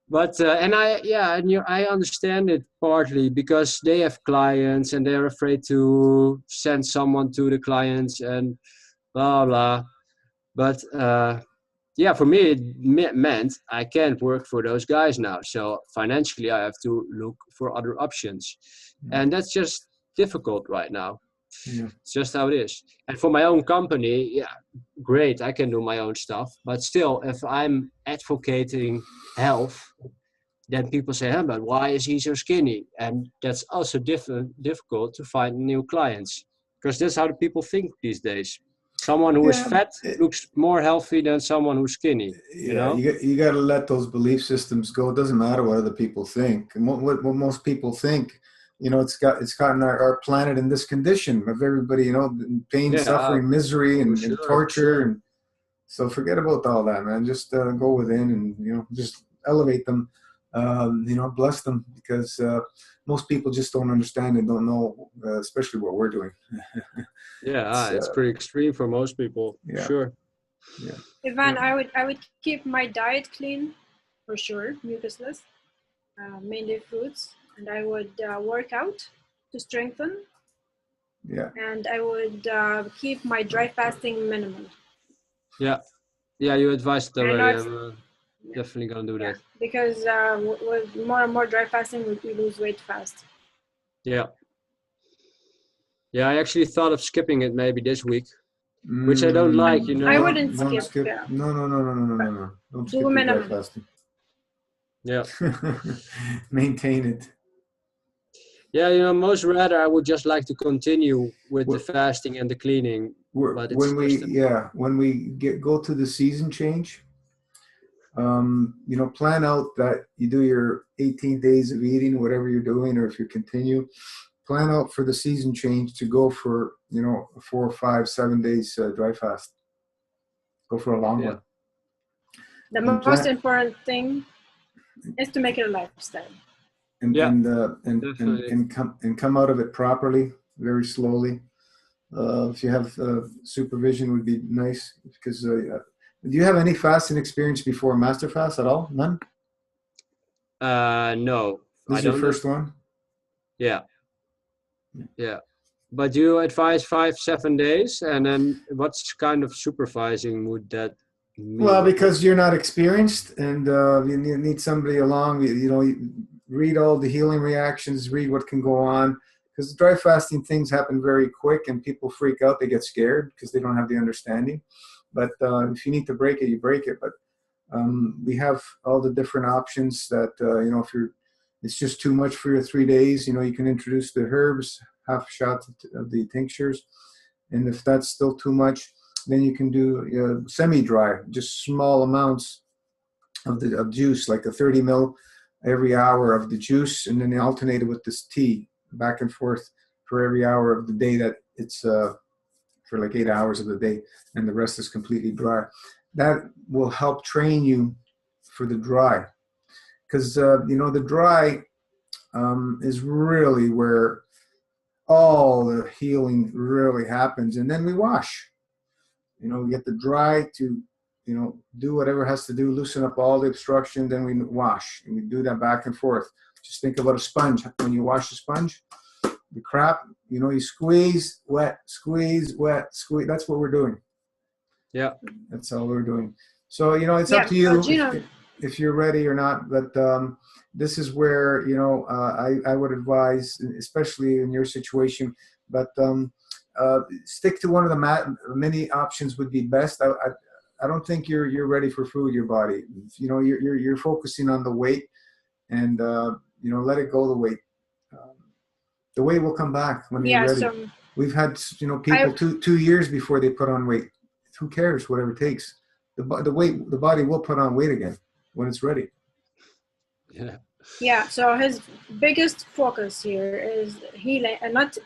but and I understand it partly because they have clients and they're afraid to send someone to the clients and blah blah. But yeah, for me, it meant I can't work for those guys now. So financially, I have to look for other options. And that's just difficult right now. Yeah. It's just how it is. And for my own company, yeah, great, I can do my own stuff. But still, if I'm advocating health, then people say, but why is he so skinny? And that's also difficult to find new clients because that's how the people think these days. Someone who is fat looks more healthy than someone who's skinny. You got to let those belief systems go. It doesn't matter what other people think. And what most people think, it's gotten our planet in this condition of everybody, pain, suffering, misery, and torture. And so forget about all that, man. Just go within and, just elevate them, bless them, because most people just don't understand and don't know, especially what we're doing. Yeah, it's pretty extreme for most people. Yeah. Sure. Yeah. Ivan, I would keep my diet clean, for sure, mucusless, mainly fruits, and I would work out to strengthen. Yeah. And I would keep my dry fasting minimal. Yeah. Yeah, you advised already. I'm definitely gonna do that. Because with more and more dry fasting, we lose weight fast. Yeah. Yeah, I actually thought of skipping it maybe this week, which I don't like, I wouldn't don't skip. No. Don't skip your dry fasting. Yeah. Maintain it. Yeah, most rather I would just like to continue with the fasting and the cleaning. When we go to the season change, plan out that you do your 18 days of eating, whatever you're doing, or if you continue, plan out for the season change to go for 4, 5, 7 days dry fast. Go for a long one. The most important thing is to make it a lifestyle. And come out of it properly, very slowly. If you have supervision, would be nice, because Do you have any fasting experience before Master Fast at all? None? No, This I is your don't. first one? Yeah, yeah. But you advise 5-7 days, and then what's kind of supervising would that Well, mean? because you're not experienced, and you need somebody along. You read all the healing reactions, read what can go on. Because dry fasting things happen very quick, and people freak out. They get scared because they don't have the understanding. But if you need to break it, you break it. But we have all the different options that if it's just too much for your 3 days. You can introduce the herbs, half a shot of the tinctures, and if that's still too much, then you can do semi-dry, just small amounts of juice, like a 30 ml every hour of the juice, and then alternate it with this tea back and forth for every hour of the day that it's for like 8 hours of the day, and the rest is completely dry. That will help train you for the dry, because the dry is really where all the healing really happens, and then we wash. We get the dry to, do whatever has to do, loosen up all the obstruction, then we wash. And we do that back and forth. Just think about a sponge. When you wash the sponge, the crap, you squeeze, wet, squeeze, wet, squeeze. That's what we're doing. Yeah. That's all we're doing. So, it's up to you if you're ready or not. But this is where, I would advise, especially in your situation, but stick to one of the many options would be best. I don't think you're ready for food, your body. You're focusing on the weight, and let it go, the weight. The weight will come back when you're ready. So we've had people 2 years before they put on weight. Who cares? Whatever it takes. The body will put on weight again when it's ready. Yeah. Yeah. So his biggest focus here is healing, and not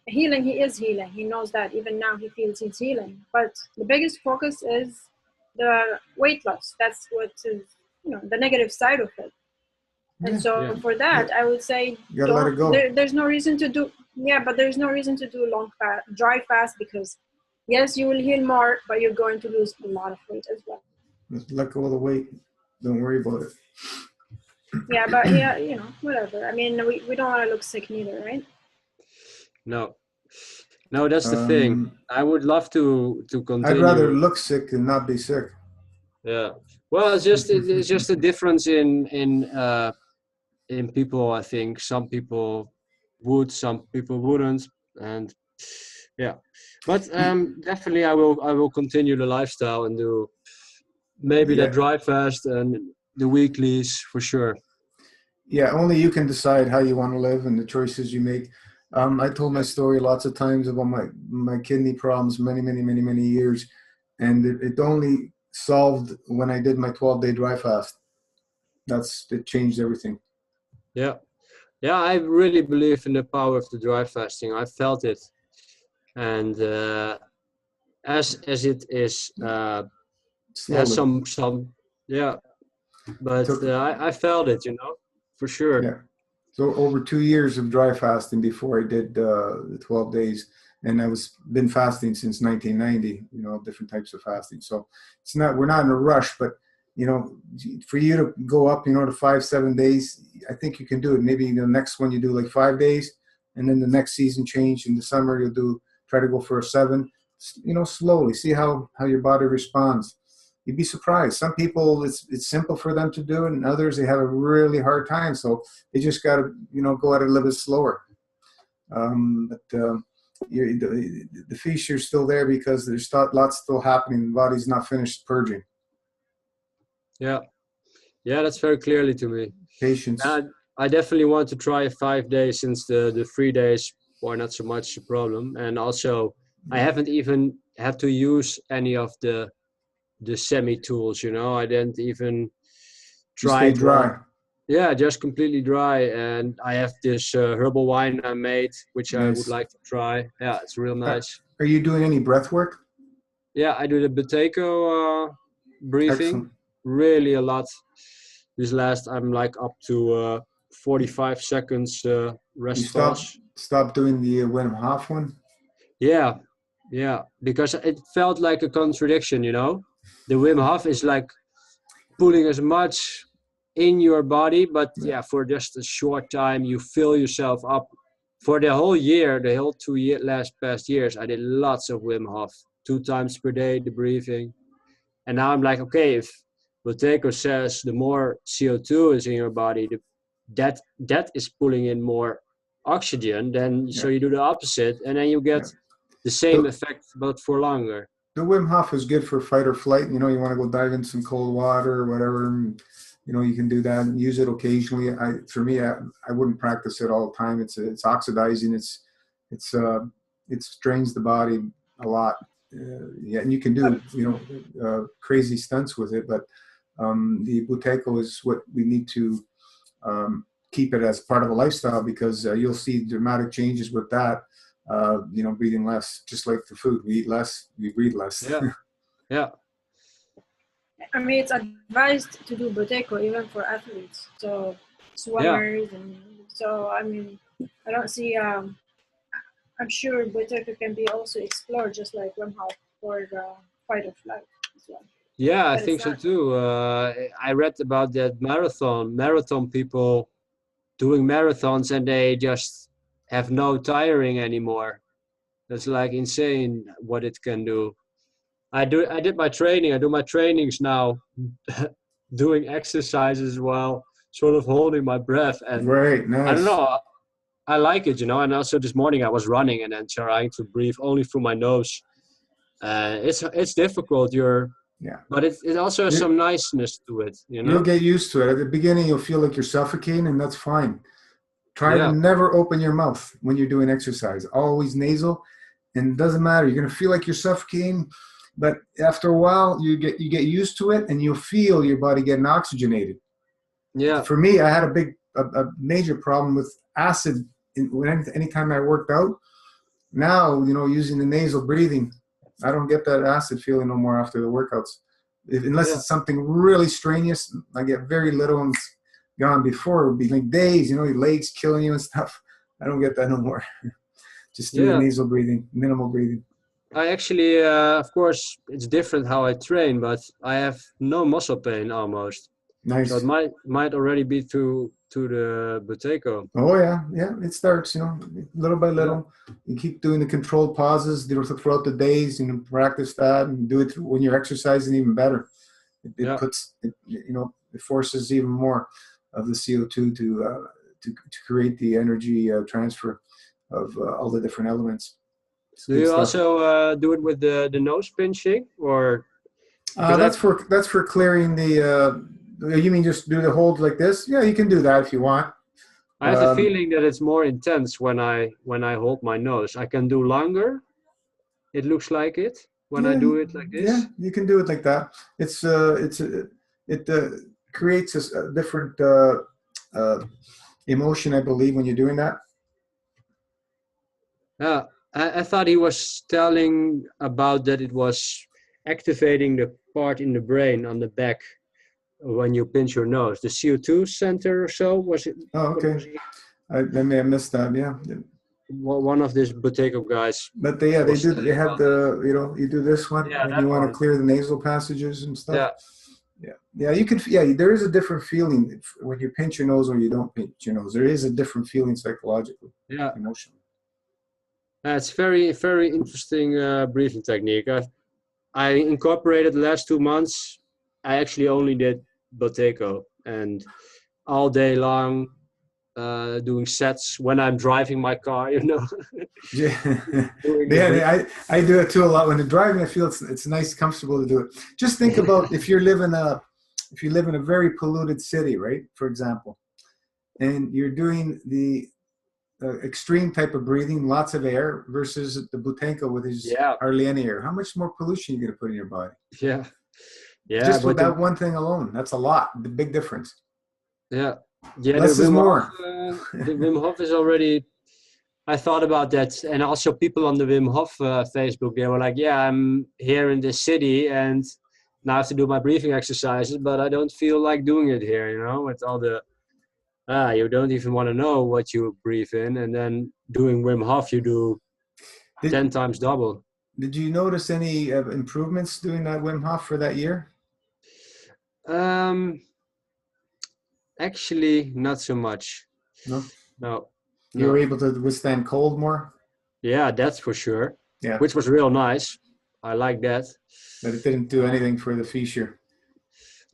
healing. He is healing. He knows that. Even now he feels he's healing. But the biggest focus is the weight loss. That's what is, the negative side of it. And so for that, I would say, you gotta let it go. There's no reason to do, but there's no reason to do long fast, dry fast, because yes, you will heal more, but you're going to lose a lot of weight as well. Just let go of the weight. Don't worry about it. Yeah, but whatever. I mean, we don't want to look sick neither, right? No, that's the thing. I would love to continue. I'd rather look sick than not be sick. Yeah. Well, it's just a difference in people. I think some people would, some people wouldn't, and yeah. But definitely, I will continue the lifestyle and do maybe that dry fast and the weeklies for sure. Yeah, only you can decide how you want to live and the choices you make. I told my story lots of times about my kidney problems many years, and it only solved when I did my 12-day dry fast. It changed everything. Yeah, I really believe in the power of the dry fasting. I felt it, and as it is has some but I felt it, for sure. Yeah. So over 2 years of dry fasting before I did the 12 days, and I been fasting since 1990. Different types of fasting. So we're not in a rush, but for you to go up, to 5-7 days, I think you can do it. Maybe the next one you do like 5 days, and then the next season change in the summer you'll try to go for a 7. Slowly see how your body responds. You'd be surprised. Some people, it's simple for them to do, and others, they have a really hard time. So they just got to, go at it a little bit slower. But the feature's still there because there's lots still happening. The body's not finished purging. Yeah, that's very clearly to me. Patience. I definitely want to try 5 days, since the 3 days were not so much a problem. And also, I haven't even had to use any of the semi tools. I didn't even try. Stay dry. Yeah, just completely dry. And I have this herbal wine I made, which nice. I would like to try. Yeah, it's real nice. Are you doing any breath work? Yeah, I do the Buteyko breathing. Excellent. Really a lot. This last, I'm like up to 45 seconds rest pause. Stop doing the Wim Hof one? Yeah, because it felt like a contradiction, the Wim Hof is like pulling as much in your body, but yeah, for just a short time, you fill yourself up. For the whole year, the whole past years, I did lots of Wim Hof, 2 times per day, the breathing. And now I'm like, okay, if Boteco says the more CO2 is in your body, that is pulling in more oxygen, then so you do the opposite, and then you get the same effect, but for longer. The Wim Hof is good for fight or flight. You know, you want to go dive in some cold water or whatever. And, you know, you can do that and use it occasionally. For me, I wouldn't practice it all the time. It's oxidizing. It strains the body a lot. Yeah, and you can do, you know, crazy stunts with it. But the Buteco is what we need to keep it as part of a lifestyle, because you'll see dramatic changes with that. You know, breathing less, just like the food. We eat less, we breathe less. Yeah, yeah. I mean, it's advised to do Boteco even for athletes, so swimmers, and so I mean, I don't see. I'm sure Boteco can be also explored just like Wim Hof for the fight or flight as well. Yeah, I think so too. I read about that marathon people doing marathons, and they just have no tiring anymore. That's like insane what it can do. I did my training. I do my trainings now, doing exercises while sort of holding my breath. And Right, nice. I don't know, I like it, you know. And also this morning I was running and then trying to breathe only through my nose. It's difficult. But it also has some niceness to it, you know. You'll get used to it. At the beginning, you'll feel like you're suffocating, and that's fine. Try to never open your mouth when you're doing exercise. Always nasal, and it doesn't matter. You're gonna feel like you're suffocating. But after a while, you get used to it, and you'll feel your body getting oxygenated. Yeah. For me, I had a major problem with acid anytime I worked out. Now, you know, using the nasal breathing, I don't get that acid feeling no more after the workouts. Unless it's something really strenuous, I get very little, and it's gone. Before it would be like days, you know, your legs killing you and stuff. I don't get that no more. Just do the nasal breathing, minimal breathing. I actually, of course, it's different how I train, but I have no muscle pain almost. Nice. So it might already be to the Boteco. Oh yeah, it starts, you know, little by little. You keep doing the controlled pauses, you know, throughout the days, and practice that, and do it when you're exercising even better. It puts, you know, it forces even more of the CO2 to create the energy transfer of all the different elements. Do you also do it with the nose pinching, or? That's for clearing the. You mean just do the hold like this? Yeah, you can do that if you want. I have the feeling that it's more intense when I hold my nose. I can do longer. It looks like it when I do it like this. Yeah, you can do it like that. It creates a different emotion, I believe, when you're doing that. Yeah, I thought he was telling about that it was activating the part in the brain on the back when you pinch your nose, the CO2 center or so, was it? Oh, okay. I may have missed that. Yeah. One of these Boteco guys. But they have the, you know, you do this one when you want to clear the nasal passages and stuff. Yeah. You can. Yeah, there is a different feeling when you pinch your nose or you don't pinch your nose. There is a different feeling psychologically. Yeah. Emotionally. It's very, very interesting breathing technique. I incorporated the last 2 months. I actually only did Boteco, and all day long doing sets when I'm driving my car, you know. I do it too a lot. When I'm driving, I feel it's nice, comfortable to do it. Just think about if you live in a very polluted city, right? For example, and you're doing the extreme type of breathing, lots of air, versus the Boteco with his hardly any air. How much more pollution are you going to put in your body? Yeah. Just with that one thing alone, that's a lot. The big difference. Yeah. Less is more. The Wim Hof is already. I thought about that, and also people on the Wim Hof Facebook, they were like, "Yeah, I'm here in this city, and now I have to do my breathing exercises, but I don't feel like doing it here. You know, with all the you don't even want to know what you breathe in, and then doing Wim Hof, you do 10 times double." Did you notice any improvements doing that Wim Hof for that year? Actually, not so much. No. No, You were no. able to withstand cold more? Yeah, that's for sure. Yeah. Which was real nice. I like that. But it didn't do anything for the fissure.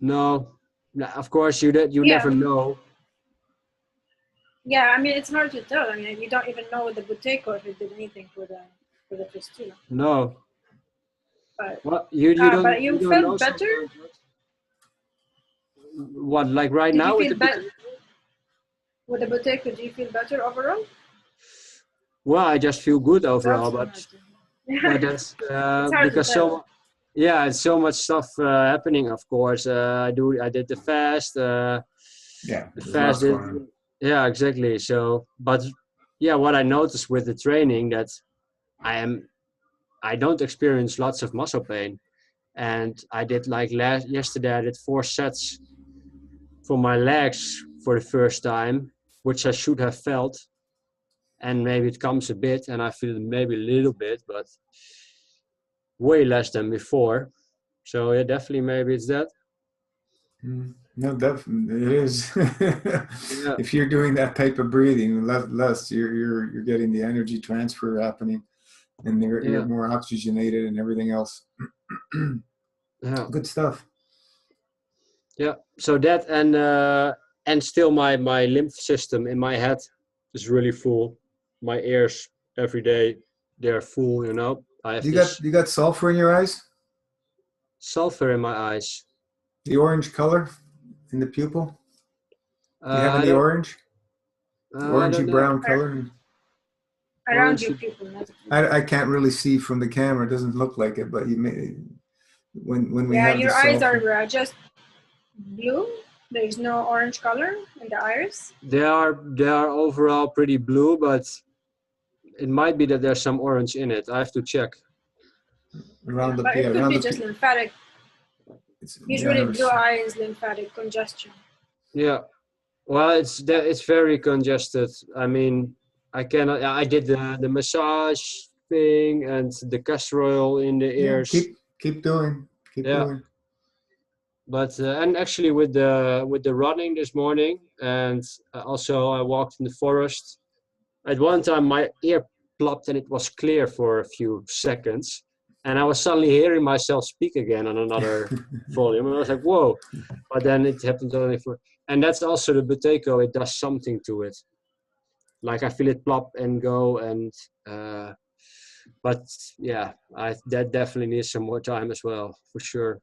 No, of course you Yeah. never know. Yeah, I mean, it's hard to tell. I mean, you don't even know the Buteyko if it did anything for the fistula. No. But Well, you don't but you know felt better. sometimes what, like right Did now you with feel the better with the Buteyko? Do you feel better overall? Well, I just feel good It's overall, also but hard to- that's it's hard to because tell. yeah, it's so much stuff happening. Of course, I did the fast. Yeah, The there's fast lots did, going on. yeah, exactly. So, but yeah, what I noticed with the training that I don't experience lots of muscle pain, and I did like yesterday I did 4 sets for my legs for the first time, which I should have felt, and maybe it comes a bit, and I feel maybe a little bit, but way less than before. So yeah, definitely maybe it's that. No, definitely it is. Yeah, If you're doing that type of breathing, less you're getting the energy transfer happening, and you're yeah, more oxygenated and everything else. yeah, Good stuff. yeah. So that and still my lymph system in my head is really full. My ears every day they're full. You know, I have this You got sulfur in your eyes? sulfur in my eyes. The orange color in the pupil? Do you have I any don't. orange? I don't Orangey know. brown color? Around your Orange. pupil. I can't really see from the camera. It doesn't look like it, but you may when we Yeah, have the your eyes sulfur. are just blue. There's no orange color in the iris. They are overall pretty blue, but it might be that there's some orange in it. I have to check. Around the But it could around be the just lymphatic. Usually, blue yeah, eye is lymphatic congestion. Yeah. Well, it's very congested. I mean, I cannot. I did the massage thing and the castor oil in the yeah. ears. Keep doing. Keep Yeah. doing. But and actually with the running this morning, and also I walked in the forest. At one time, my ear plopped and it was clear for a few seconds, and I was suddenly hearing myself speak again on another volume, and I was like, "Whoa!" But then it happened only for, and that's also the Buteyko. It does something to it. Like I feel it plop and go, and but yeah, that definitely needs some more time as well, for sure.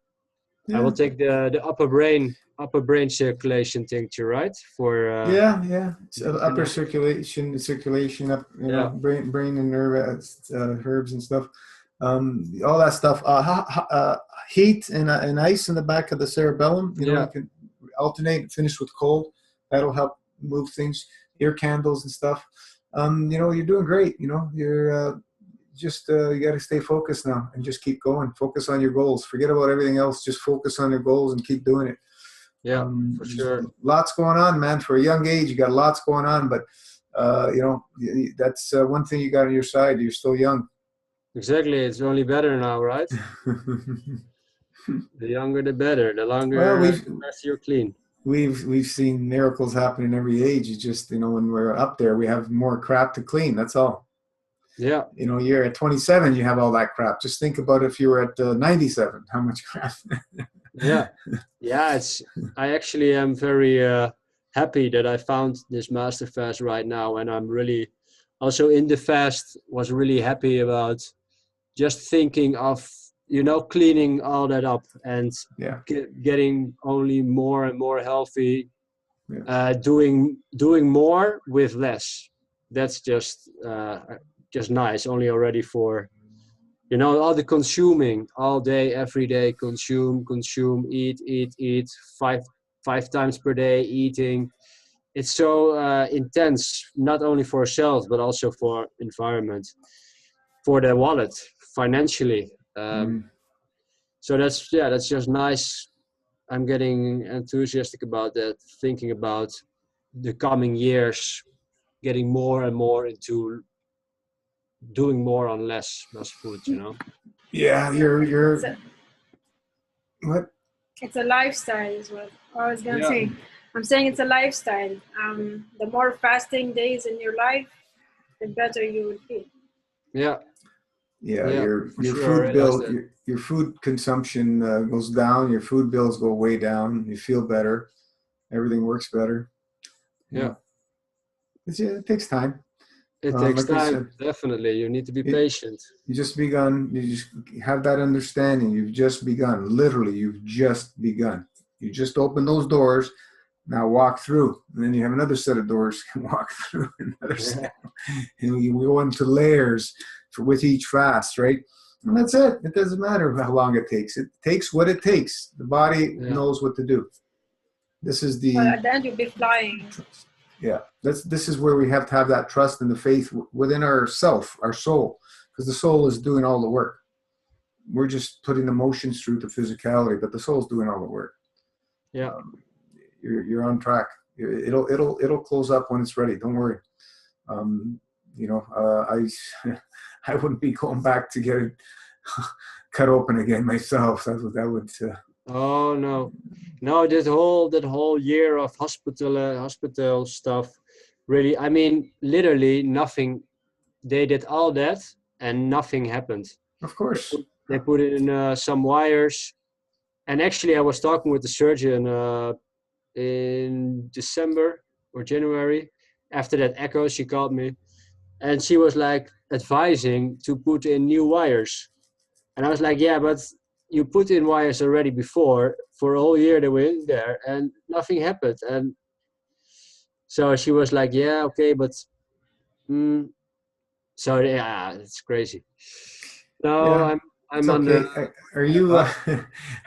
I will Yeah. take the upper brain circulation tincture, right? For Yeah. It's upper kinetic. circulation up, Yeah, brain and nerve, herbs and stuff. All that stuff. Heat and ice in the back of the cerebellum. yeah, You can alternate and finish with cold. That'll help move things. Ear candles and stuff. You're doing great. You're just you got to stay focused now and just keep going. Focus on your goals. Forget about everything else. Just focus on your goals and keep doing it. yeah, for There's sure. lots going on, man. For a young age, you got lots going on, but that's one thing you got on your side. You're still young. Exactly. It's only better now, right? The younger, the better. The Well, longer, the faster you're clean. we've seen miracles happen in every age. It's just when we're up there, we have more crap to clean. That's all. Yeah, You're at 27, you have all that crap. Just think about if you were at 97, how much crap. yeah, yeah. I actually am very happy that I found this master fast right now, and I'm really also in the fast was really happy about just thinking of cleaning all that up and Yeah. getting only more and more healthy, Yeah. doing more with less. That's just nice. Only already for all the consuming all day every day, consume, eat five times per day eating. It's so intense, not only for ourselves but also for environment, for the wallet, financially. Mm. So that's just nice. I'm getting enthusiastic about that, thinking about the coming years, getting more and more into doing more on less food, you know. Yeah, what? It's a lifestyle is what I was gonna Yeah. say. I'm saying it's a lifestyle. The more fasting days in your life, the better you will feel. Yeah. Yeah, Yeah, your for your sure. I food realize bill, that. your food consumption goes down. Your food bills go way down. You feel better. Everything works better. You Yeah. know, it takes time. It takes Like I time, said, definitely. You need to be it, patient. you just begun. You just have that understanding. You've just begun. Literally, you've just begun. You just open those doors. Now walk through, and then you have another set of doors you can walk through. Another Yeah. set, and we go into layers with each fast, right? And that's it. It doesn't matter how long it takes. It takes what it takes. The body Yeah. knows what to do. This is But the at the end, you'll be flying. trust. Yeah, this is where we have to have that trust and the faith within ourself, our soul, because the soul is doing all the work. We're just putting emotions through the physicality, but the soul's doing all the work. Yeah. You're on track. It'll close up when it's ready. Don't worry. I I wouldn't be going back to get it cut open again myself. That would. Oh no, no! That whole year of hospital stuff, really. I mean, literally nothing. They did all that, and nothing happened. Of course. They put in some wires, and actually, I was talking with the surgeon in December or January. After that echo, she called me, and she was like advising to put in new wires. And I was like, yeah, but you put in wires already before. For a whole year they were in there and nothing happened. And so she was like, yeah, okay, but so yeah, it's crazy. No, Yeah, it's I'm on the okay. Are you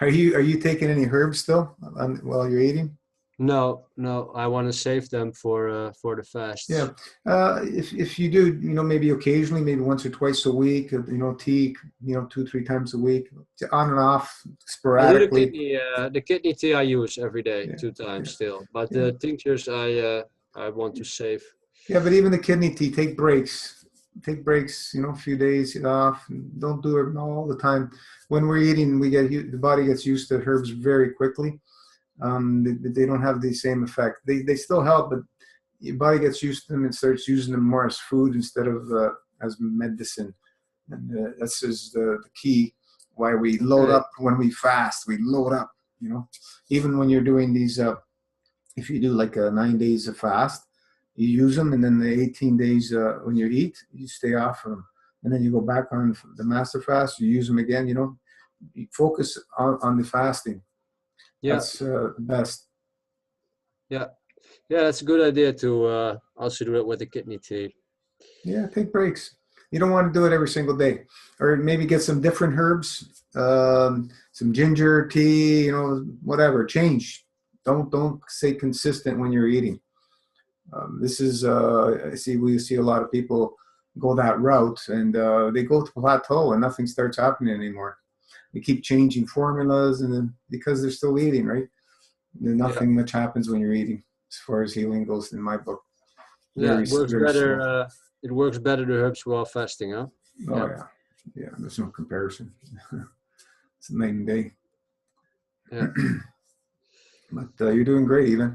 are you taking any herbs still while you're eating? no, I want to save them for the Yeah. fasts. If you do, maybe occasionally, maybe once or twice a week, tea, 2-3 times a week, on and off, I do sporadically. the kidney tea I use every day, Yeah, 2 times yeah, still. But yeah. the tinctures I want to save. Yeah, but even the kidney tea, take breaks. Take breaks, a few days off. Don't do it all the time. When we're eating, the body gets used to herbs very quickly. They don't have the same effect. They still help, but your body gets used to them and starts using them more as food instead of as medicine. And that's is the key why we load Okay. up when we fast. We load up, even when you're doing these. If you do like 9 days of fast, you use them, and then the 18 days when you eat, you stay off from them, and then you go back on the master fast. You use them again. You focus on the fasting. Yeah, That's the best. yeah. Yeah, that's a good idea to also do it with the kidney tea. Yeah, take breaks. You don't want to do it every single day, or maybe get some different herbs, some ginger tea, whatever. Change. Don't stay consistent when you're eating. This is we see a lot of people go that route, and they go to plateau, and nothing starts happening anymore. They keep changing formulas, and then because they're still eating, right? Then Yeah, nothing much happens when you're eating, as far as healing goes, in my book. yeah. Very It works very better. slow. It works better to herbs while fasting, huh? Oh Yeah, yeah, yeah. There's no comparison. It's night and day. yeah. But you're doing great, even.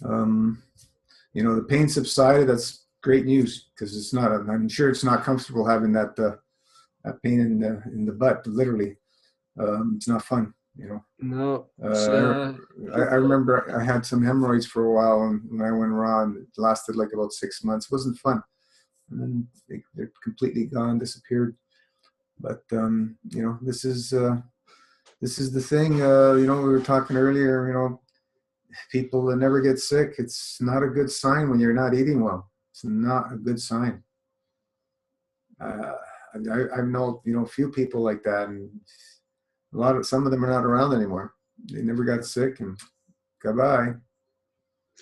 The pain subsided. That's great news, because it's not. I'm sure it's not comfortable having that pain in the butt. Literally, it's not fun. No, I remember I had some hemorrhoids for a while, and when I went raw, and it lasted like about 6 months. It wasn't fun, and then they're completely gone, disappeared. But this is the thing. We were talking earlier. People that never get sick. It's not a good sign when you're not eating well. It's not a good sign. I know a few people like that, and some of them are not around anymore. They never got sick, and goodbye.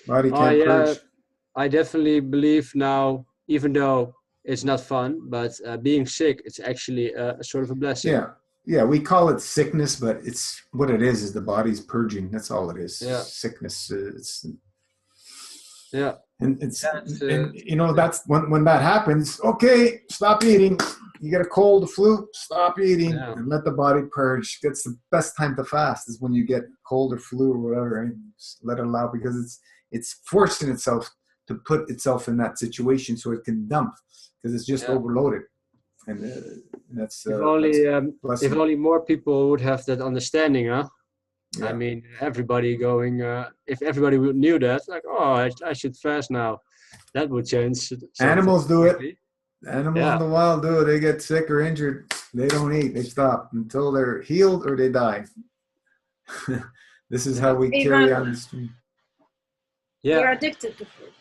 Body oh can't yeah, purge. I definitely believe now, even though it's not fun, but being sick, it's actually a sort of a blessing. Yeah. We call it sickness, but it's what it is the body's purging. That's all it is. Yeah, Sickness. yeah. And it's That's, and you know that's when that happens. Okay, stop eating. You get a cold, a flu, stop eating yeah. and let the body purge. That's the best time to fast is when you get cold or flu or whatever. Right? Just let it allow because it's forcing itself to put itself in that situation so it can dump because it's just Yeah. overloaded. And that's If only more people would have that understanding, huh? yeah. I mean, everybody going. If everybody knew that, like, oh, I should fast now, that would change something. Animals do it. quickly. Animals Yeah. in the wild do it. They get sick or injured. They don't eat. They stop until they're healed or they die. This is how we carry on the stream. Yeah. We're addicted to food.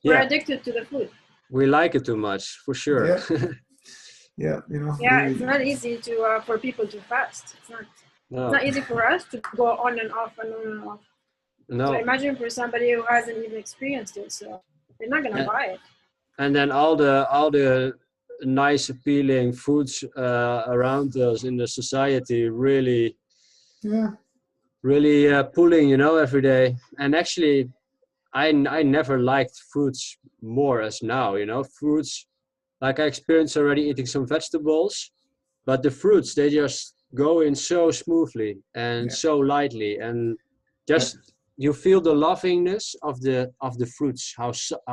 We're Yeah. addicted to the food. We like it too much, for sure. Yeah. Yeah, you know. Yeah, it's not easy to for people to fast. It's No. not easy for us to go on and off and on and off. No. So imagine for somebody who hasn't even experienced it, so they're not gonna buy it. And then all the nice, appealing foods around us in the society really pulling, you know, every day. And actually, I never liked fruits more as now, you know. Fruits, like I experienced already eating some vegetables, but the fruits, they just go in so smoothly and so lightly, and just you feel the lovingness of the fruits, how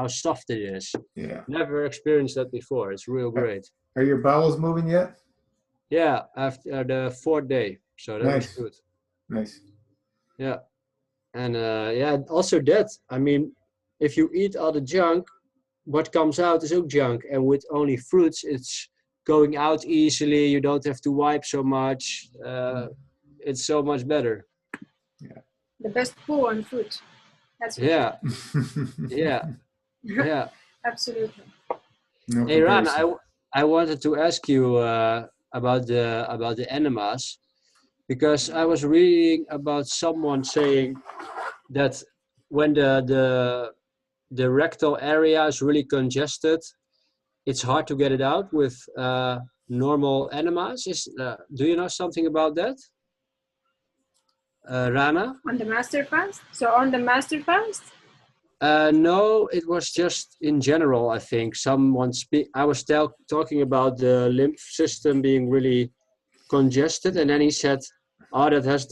soft it is. Yeah. Never experienced that before. It's real great. Are your bowels moving yet? Yeah, after the 4th day, so that was good. Nice. Yeah, and also that. I mean, if you eat all the junk, what comes out is ook junk, and with only fruits, it's going out easily. You don't have to wipe so much. It's so much better. Yeah. The best poo on fruit. That's for yeah, sure. yeah. Absolutely. No Hey Ran, comparison. I wanted to ask you about the enemas, because I was reading about someone saying that when the rectal area is really congested, it's hard to get it out with normal enemas. Do you know something about that, Rana? On the master fast? So on the master fast? No, it was just in general. I think I was talking about the lymph system being really congested, and then he said, "Oh, that has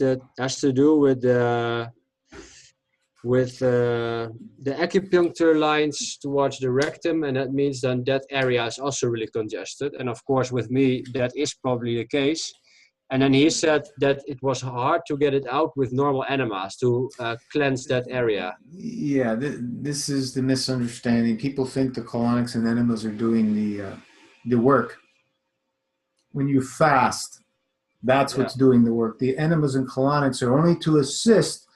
to do with the acupuncture lines towards the rectum, and that means then that area is also really congested." And of course, with me, that is probably the case. And then he said that it was hard to get it out with normal enemas to cleanse that area. Yeah, this is the misunderstanding. People think the colonics and enemas are doing the work. When you fast, that's what's doing the work. The enemas and colonics are only to assist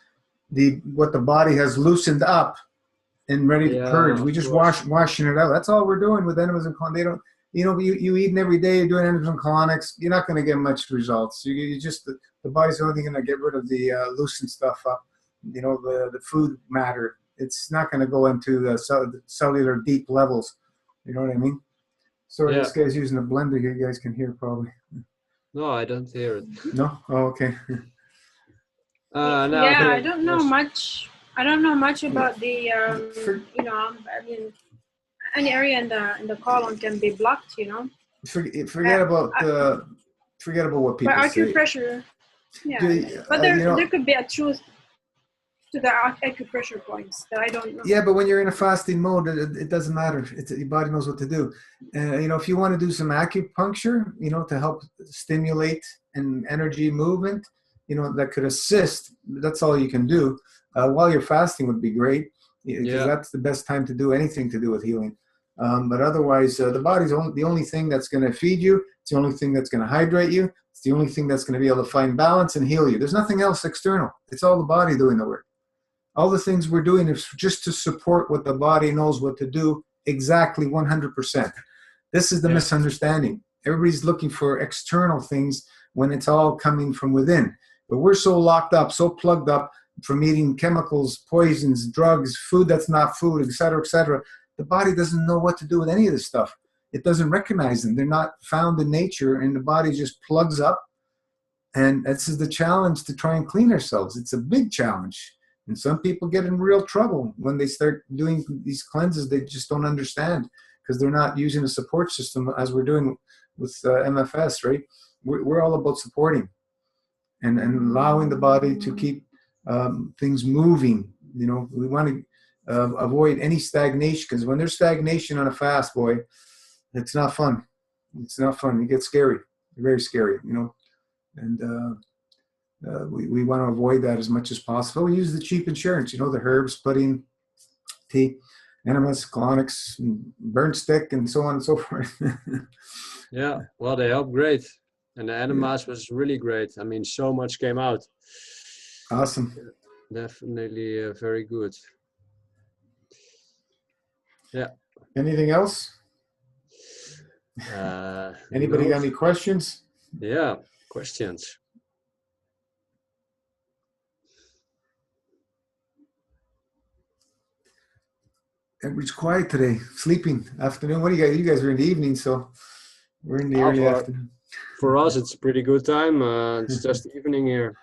what the body has loosened up and ready to purge. We just washing it out. That's all we're doing with enemas and colonics. They don't, you know, you eating every day, you're doing enemas and colonics, you're not going to get much results. You just the body's only going to get rid of the loosened stuff up. You know, the food matter. It's not going to go into the cellular deep levels. You know what I mean? Sorry, this guy's using a blender here. You guys can hear probably. No, I don't hear it. No? Oh, okay. I don't know much. I don't know much about the you know. I mean, any area in the colon can be blocked. You know. Forget about what people but say. Acupressure. Yeah, but there could be a truth to the acupressure points that I don't know. Yeah, but when you're in a fasting mode, it doesn't matter. Your body knows what to do. You know, if you want to do some acupuncture, you know, to help stimulate an energy movement, you know, that could assist. That's all you can do. While you're fasting would be great, because that's the best time to do anything to do with healing. But otherwise, the body's the only thing that's going to feed you. It's the only thing that's going to hydrate you. It's the only thing that's going to be able to find balance and heal you. There's nothing else external. It's all the body doing the work. All the things we're doing is just to support what the body knows what to do exactly 100%. This is the misunderstanding. Everybody's looking for external things when it's all coming from within. But we're so locked up, so plugged up from eating chemicals, poisons, drugs, food that's not food, et cetera, the body doesn't know what to do with any of this stuff. It doesn't recognize them. They're not found in nature, and the body just plugs up. And this is the challenge to try and clean ourselves. It's a big challenge. And some people get in real trouble when they start doing these cleanses. They just don't understand because they're not using a support system as we're doing with MFS, right? We're all about supporting and allowing the body to keep things moving. You know, we want to avoid any stagnation, because when there's stagnation on a fast, boy, it's not fun. It's not fun. It gets scary, very scary, you know. And we want to avoid that as much as possible. We use the cheap insurance, you know, the herbs, pudding, tea, enemas, colonics, burn stick, and so on and so forth. Yeah, well, they help great. And the enemas was really great. I mean, so much came out. Awesome. Definitely very good. Yeah. Anything else? Anybody got any questions? Yeah, questions. Everybody's quiet today, sleeping. Afternoon. What do you guys? You guys are in the evening, so we're in the early afternoon. For us, it's a pretty good time. It's just evening here.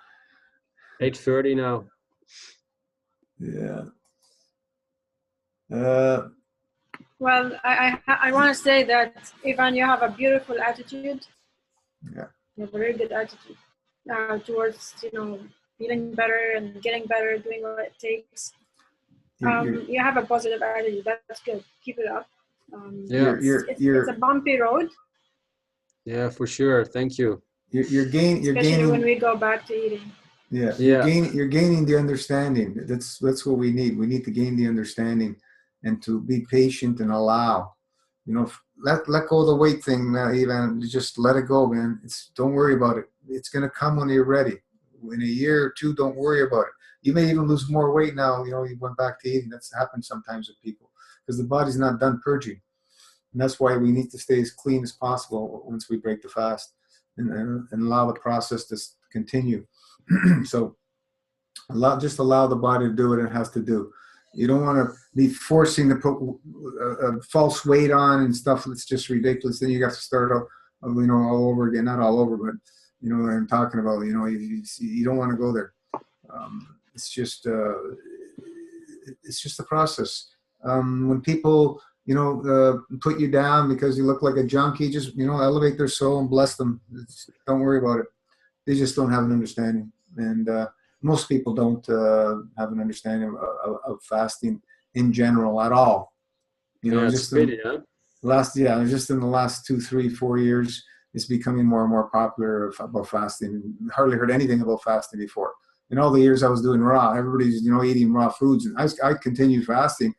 8:30 now. Yeah. Well, I want to say that, Ivan, you have a beautiful attitude. Yeah. You have a very good attitude towards, you know, feeling better and getting better, doing what it takes. You have a positive attitude. That's good. Keep it up. It's a bumpy road. Yeah, for sure. Thank you. Especially when we go back to eating. Yeah. You're gaining the understanding. That's what we need. We need to gain the understanding and to be patient and allow. You know, let go of the weight thing, Ivan. Just let it go, man. Don't worry about it. It's gonna come when you're ready. In a year or two, don't worry about it. You may even lose more weight now. You know, you went back to eating. That's happened sometimes with people because the body's not done purging, and that's why we need to stay as clean as possible once we break the fast and allow the process to continue. So, just allow the body to do what it has to do. You don't want to be forcing to put a false weight on and stuff that's just ridiculous. Then you got to start out, you know, all over again. Not all over, but you know what I'm talking about. You know, you don't want to go there. It's just a process. When people, you know, put you down because you look like a junkie, just, you know, elevate their soul and bless them. Don't worry about it. They just don't have an understanding. And most people don't have an understanding of fasting in general at all. You know, just in the last 2, 3, 4 years, it's becoming more and more popular about fasting. Hardly heard anything about fasting before. In all the years I was doing raw, everybody's, you know, eating raw foods, and I continued fasting,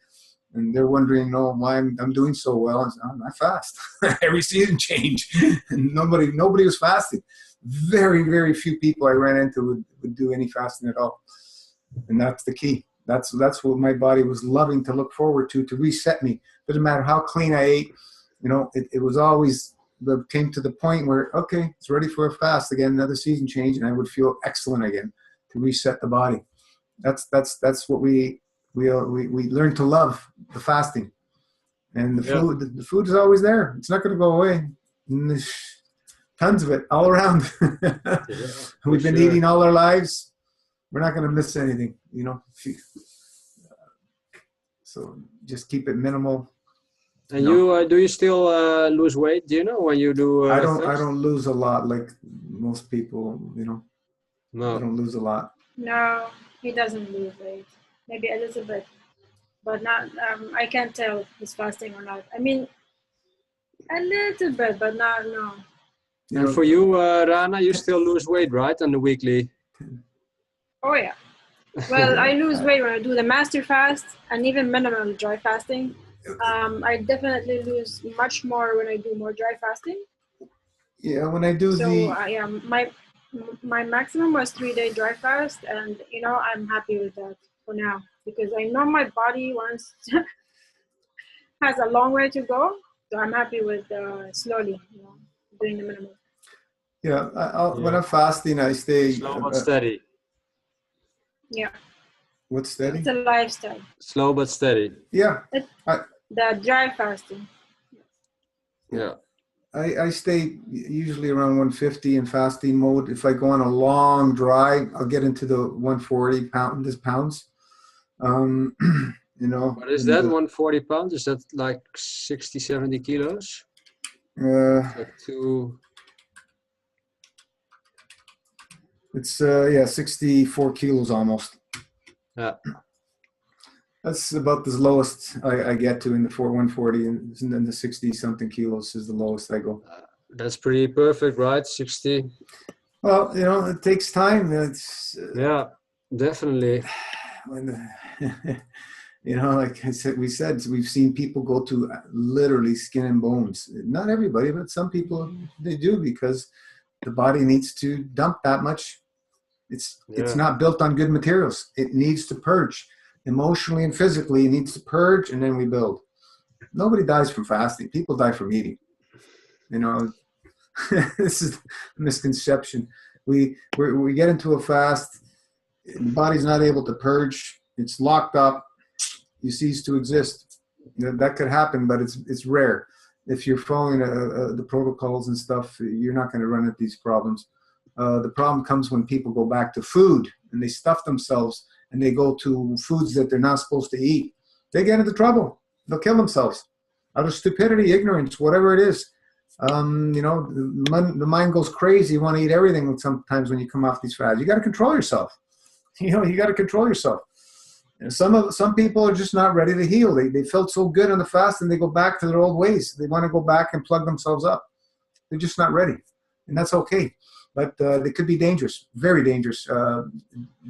and they're wondering, no, why I'm doing so well. I fast every season change, and nobody was fasting. Very, very few people I ran into would do any fasting at all, and that's the key. That's what my body was loving to look forward to reset me. Doesn't matter how clean I ate, you know, it was always. Came to the point where, okay, it's ready for a fast again, another season change, and I would feel excellent again to reset the body. That's what we learn to love, the fasting, and the food. The food is always there. It's not going to go away. And there's tons of it all around. We've been eating all our lives. We're not going to miss anything, you know. So just keep it minimal. And you do you still lose weight? Do you know when you do? I don't lose a lot like most people. You know, no, I don't lose a lot. No, he doesn't lose weight. Maybe a little bit, but not. I can't tell if he's fasting or not. I mean, a little bit, but not no. And for you, Rana, you still lose weight, right, on the weekly? Oh yeah. Well, I lose weight when I do the master fast and even minimal dry fasting. I definitely lose much more when I do more dry fasting. Yeah, when I do my maximum was 3-day dry fast, and you know, I'm happy with that for now because I know my body has a long way to go, so I'm happy with slowly, you know, doing the minimum. Yeah, when I'm fasting, I stay slow but steady. Yeah. What's steady? It's a lifestyle. Slow but steady. Yeah. The dry fasting. Yeah. I stay usually around 150 in fasting mode. If I go on a long dry, I'll get into the 140 pounds. You know. What is and, that? 140 pounds? Is that like 60, 70 kilos? Like two. It's yeah, 64 kilos almost. Yeah. That's about the lowest I get to in the 140, and then the 60 something kilos is the lowest I go. That's pretty perfect, right? 60. Well, you know, it takes time. It's Yeah, definitely. when you know, like I said, we've seen people go to literally skin and bones. Not everybody, but some people they do, because the body needs to dump that much. It's not built on good materials. It needs to purge emotionally and physically. It needs to purge, and then we build. Nobody dies from fasting. People die from eating. You know, this is a misconception. We get into a fast. The body's not able to purge. It's locked up. You cease to exist. That could happen, but it's rare. If you're following the protocols and stuff, you're not going to run into these problems. The problem comes when people go back to food and they stuff themselves and they go to foods that they're not supposed to eat. They get into trouble. They'll kill themselves out of stupidity, ignorance, whatever it is. You know, the mind goes crazy. You want to eat everything sometimes when you come off these fads. You got to control yourself. You know, you got to control yourself. And some people are just not ready to heal. They felt so good on the fast and they go back to their old ways. They want to go back and plug themselves up. They're just not ready. And that's okay. But they could be dangerous, very dangerous,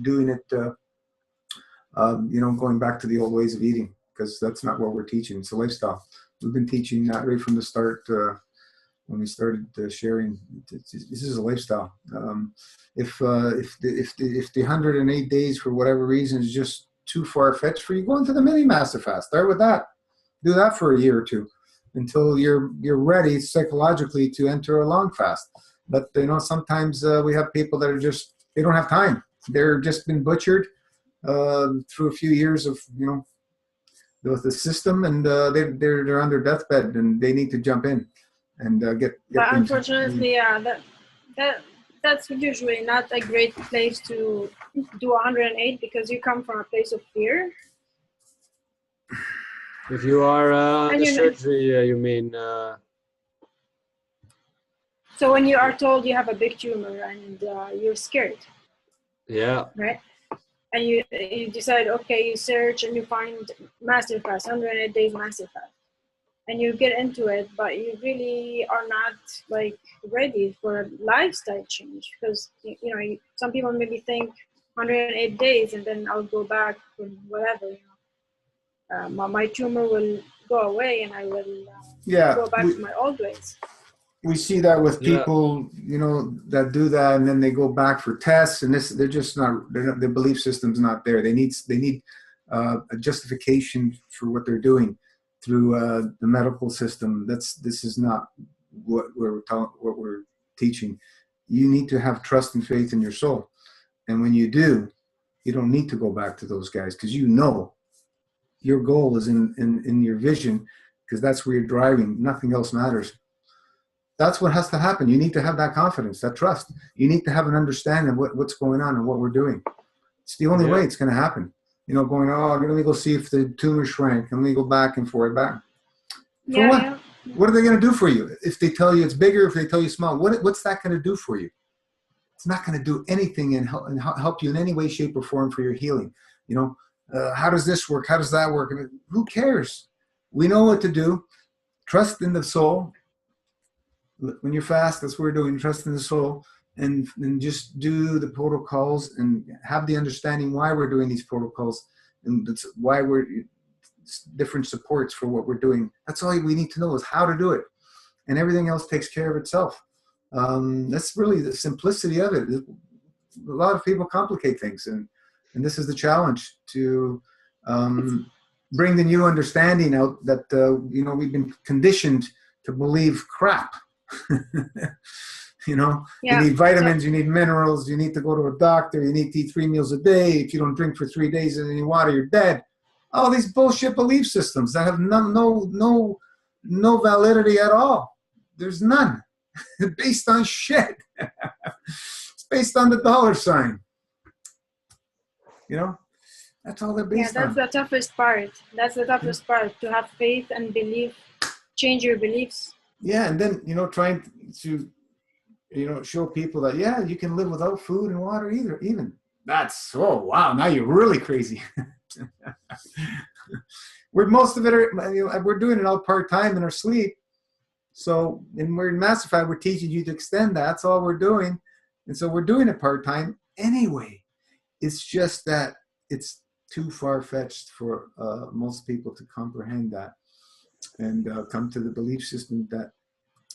doing it, you know, going back to the old ways of eating, because that's not what we're teaching. It's a lifestyle. We've been teaching that right from the start when we started sharing. This is a lifestyle. If the 108 days, for whatever reason, is just too far-fetched for you, go into the mini master fast. Start with that. Do that for a year or two until you're ready psychologically to enter a long fast. But you know, sometimes we have people that are just, they don't have time. They're just been butchered through a few years of, you know, the system, and they're on their deathbed and they need to jump in and get but unfortunately, yeah, that's usually not a great place to do 108, because you come from a place of fear. If you are under surgery, you mean? So when you are told you have a big tumor and you're scared, yeah, right? And you decide, okay, you search and you find master fast, 108 days master fast, and you get into it, but you really are not like ready for a lifestyle change, because you know, some people maybe think 108 days and then I'll go back and whatever, you know, my tumor will go away and I will go back to my old ways. We see that with people, you know, that do that, and then they go back for tests, and they're just not. Their belief system's not there. They need a justification for what they're doing through the medical system. This is not what we're teaching. You need to have trust and faith in your soul, and when you do, you don't need to go back to those guys, because you know your goal is in your vision, because that's where you're driving. Nothing else matters. That's what has to happen. You need to have that confidence, that trust. You need to have an understanding of what's going on and what we're doing. It's the only way it's going to happen. You know, going, oh, let me go see if the tumor shrank, and let me go back and forth back. For what? Yeah. What are they going to do for you? If they tell you it's bigger, if they tell you small, what's that going to do for you? It's not going to do anything and help you in any way, shape, or form for your healing. You know, how does this work? How does that work? I mean, who cares? We know what to do. Trust in the soul. When you're fast, that's what we're doing. Trust in the soul, and just do the protocols and have the understanding why we're doing these protocols, and that's why we're different supports for what we're doing. That's all we need to know, is how to do it, and everything else takes care of itself. That's really the simplicity of it. A lot of people complicate things, and this is the challenge, to bring the new understanding out that you know, we've been conditioned to believe crap. You know, you need vitamins, you need minerals, you need to go to a doctor, you need to eat 3 meals a day. If you don't drink for 3 days in any water, you're dead. All these bullshit belief systems that have no validity at all. There's none. Based on shit. It's based on the dollar sign. You know, That's all they're Yeah, based that's on. the toughest part. That's the toughest part, to have faith and belief, change your beliefs. Yeah, and then trying to show people that yeah, you can live without food and water either. Even that's oh wow, now you're really crazy. We're most of it are we're doing it all part time in our sleep. So, and we're in Masterfy, we're teaching you to extend that. That's all we're doing. And so we're doing it part time anyway. It's just that it's too far fetched for most people to comprehend that and come to the belief system that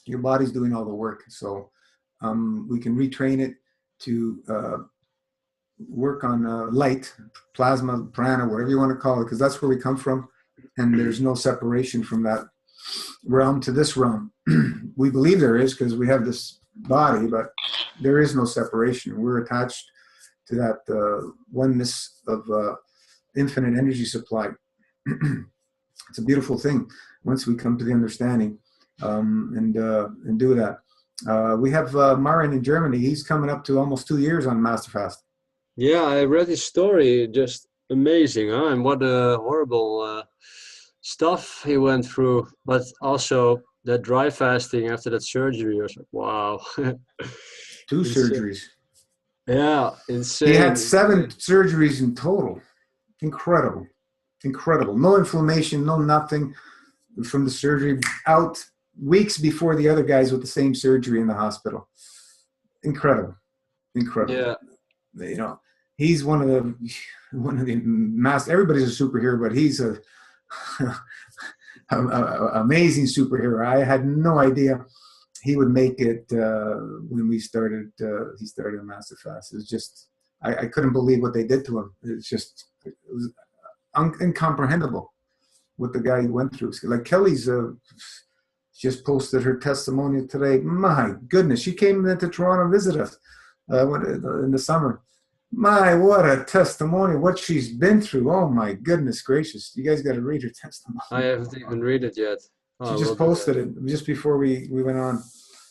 your body's doing all the work. So we can retrain it to work on light, plasma, prana, whatever you want to call it, because that's where we come from. And there's no separation from that realm to this realm. We believe there is because we have this body, but there is no separation. We're attached to that oneness of infinite energy supply. It's a beautiful thing once we come to the understanding and do that. We have Marin in Germany. He's coming up to almost 2 years on Masterfast. Yeah, I read his story. Just amazing, huh? And what a horrible stuff he went through. But also that dry fasting after that surgery, I was like, wow. 2 Insane. surgeries. Yeah, insane. He had 7 surgeries in total. Incredible. Incredible. No inflammation, no nothing from the surgery. Out weeks before the other guys with the same surgery in the hospital. Incredible. Incredible. Yeah. He's one of the master. Everybody's a superhero, but he's a amazing superhero. I had no idea he would make it when we started. He started Masterfast. It was just I couldn't believe what they did to him. It was incomprehensible what the guy went through. Like Kelly's just posted her testimonial today. My goodness, she came into Toronto and visited us in the summer. My, what a testimony, what she's been through. Oh my goodness gracious. You guys got to read her testimony. I haven't even read it yet. She just posted it just before we went on.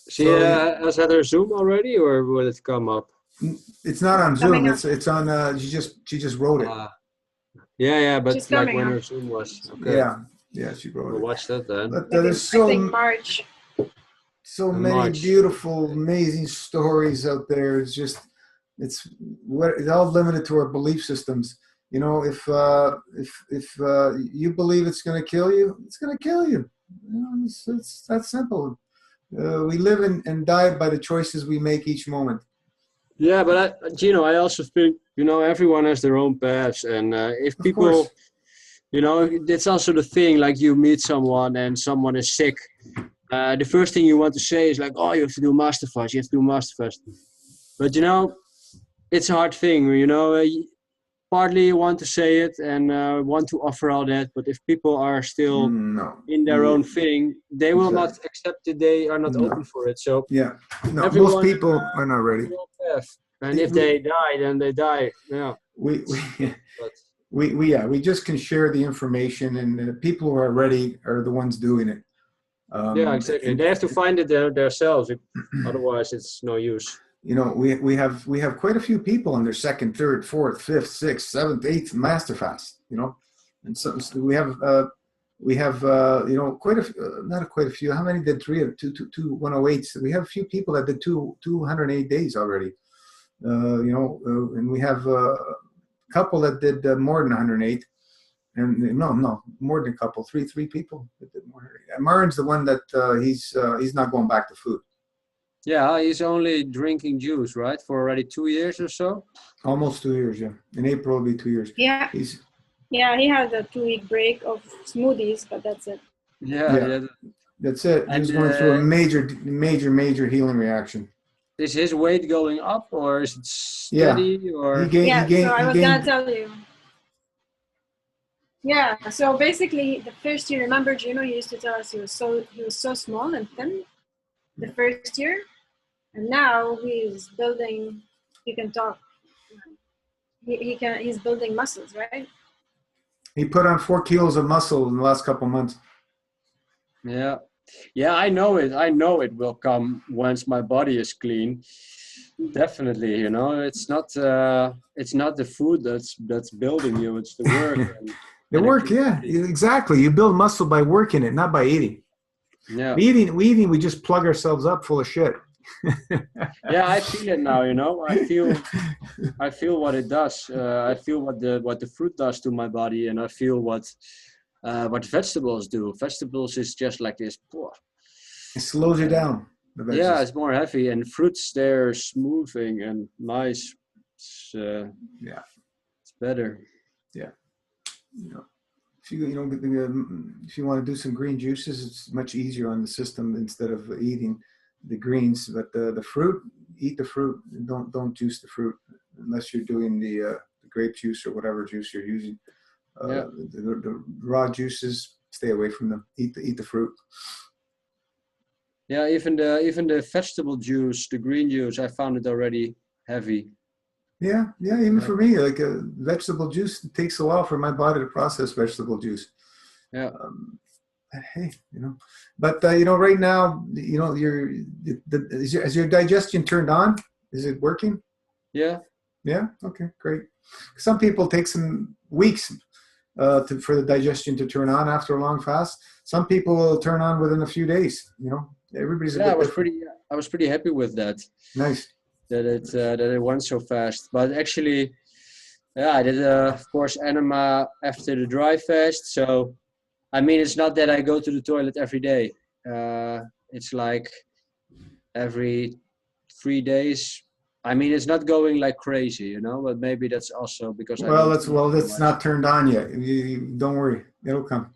She has had her Zoom already, or will it come up? It's not on Zoom. It's on. She just wrote it. Yeah, but she's like when her Zoom was. Okay. Yeah, she wrote we'll it. Watch that then. But there's March. So many beautiful, amazing stories out there. It's all limited to our belief systems. If you believe it's going to kill you, it's going to kill you. It's that simple. We live and die by the choices we make each moment. Yeah, but I also think everyone has their own paths, and if people, it's also the thing. Like you meet someone and someone is sick, the first thing you want to say is like, "Oh, you have to do Masterfast. You have to do Masterfast." But it's a hard thing. Partly you want to say it and want to offer all that, but if people are still in their own thing, they will not accept it. They are not open for it. So most people are not ready. And if they die, then they die. Yeah. We just can share the information, and the people who are ready are the ones doing it. Yeah, exactly. They have to find it themselves. Otherwise, it's no use. We have quite a few people on their 2nd, 3rd, 4th, 5th, 6th, 7th, 8th Masterfast. And so we have quite a few. How many did 2 108s? We have a few people that did 208 days already. And we have a couple that did more than 108. And no, more than a couple, three people that did more than 108. And Marin's the one that he's not going back to food. Yeah, he's only drinking juice, right? For already 2 years or so? Almost 2 years, yeah. In April, it'll be 2 years. Yeah. He had a 2-week break of smoothies, but that's it. Yeah. That's it. He was going through a major healing reaction. Is his weight going up, or is it steady? Yeah. Or so I was going to tell you. Yeah, so basically the first year, remember Gino, he used to tell us he was so small and thin the first year. And now he's building, he can talk. He's building muscles, right? He put on 4 kilos of muscle in the last couple of months. Yeah. Yeah, I know it. I know it will come once my body is clean. Definitely, you know, it's not the food that's building you, it's the work The and work, yeah, activity. exactly. You build muscle by working it, not by eating. Yeah. We just plug ourselves up full of shit. Yeah, I feel it now, you know. I feel what it does. I feel what the fruit does to my body, and I feel what vegetables do. Vegetables is just like this. It slows you down. The Yeah, veggies. it's more heavy, and fruits they're smoothing and nice. Yeah, It's better. yeah. You know, if if you want to do some green juices, it's much easier on the system instead of eating the greens. But the fruit, eat the fruit. Don't juice the fruit unless you're doing the grape juice or whatever juice you're using. Yeah. The raw juices, stay away from them. Eat the fruit. Yeah, even the vegetable juice, the green juice, I found it already heavy. Yeah, yeah. Even Yeah. for me, like vegetable juice, it takes a while for my body to process vegetable juice. Yeah. Hey, but right now, is your digestion turned on? Is it working? Yeah. Yeah. Okay, great. Some people take some weeks for the digestion to turn on after a long fast. Some people will turn on within a few days. Everybody's a Yeah, bit different. I was pretty happy with that. Nice. That it went so fast. But actually, yeah, I did of course enema after the dry fast. So I mean, it's not that I go to the toilet every day. It's like every 3 days. I mean, it's not going like crazy, you know. But maybe that's also because I Well, don't that's eat well, so that's much. not turned on yet. You don't worry, it'll come.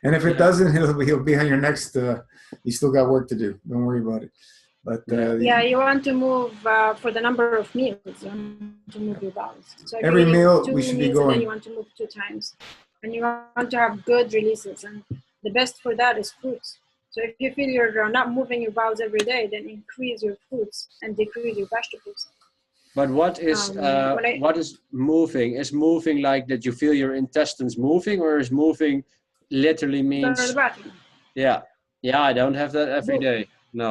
And if it Yeah. doesn't, he'll be on your next. You still got work to do. Don't worry about it. But Yeah. Yeah, you want to move for the number of meals. You want to move your bowels. So if you're every eating meal we 2 should be meals a day, you going. want to move 2 times, and you want to have good releases. And the best for that is fruits. So if you feel you're not moving your bowels every day, then increase your fruits and decrease your vegetables. But When I what is moving? Is moving like that you feel your intestines moving, or is moving literally go to the means bathroom, yeah, yeah? I don't have that every move. day. No.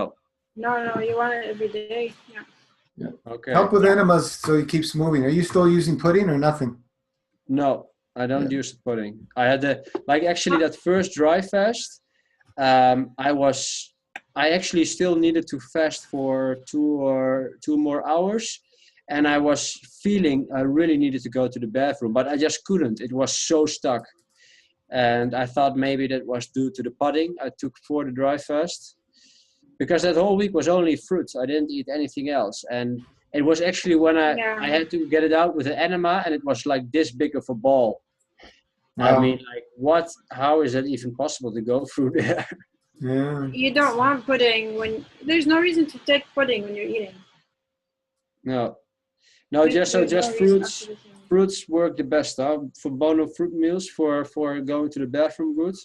No, you want it every day. Yeah. Yeah. Okay. Help with Yeah. enemas so he keeps moving. Are you still using pudding or nothing? No, I don't Yeah. use the pudding. I had actually Huh. that first dry fast. I actually still needed to fast for 2 more hours, and I was feeling I really needed to go to the bathroom, but I just couldn't. It was so stuck, and I thought maybe that was due to the pudding I took for the dry fast, because that whole week was only fruits. I didn't eat anything else, and it was actually when I Yeah. had to get it out with an enema, and it was like this big of a ball. I Wow. mean, like, what? How is that even possible to go through there? Yeah. You don't want pudding when there's no reason to take pudding when you're eating. No, no, There's no just reason, fruits. absolutely. Fruits work the best, huh? For bono fruit meals for going to the bathroom good.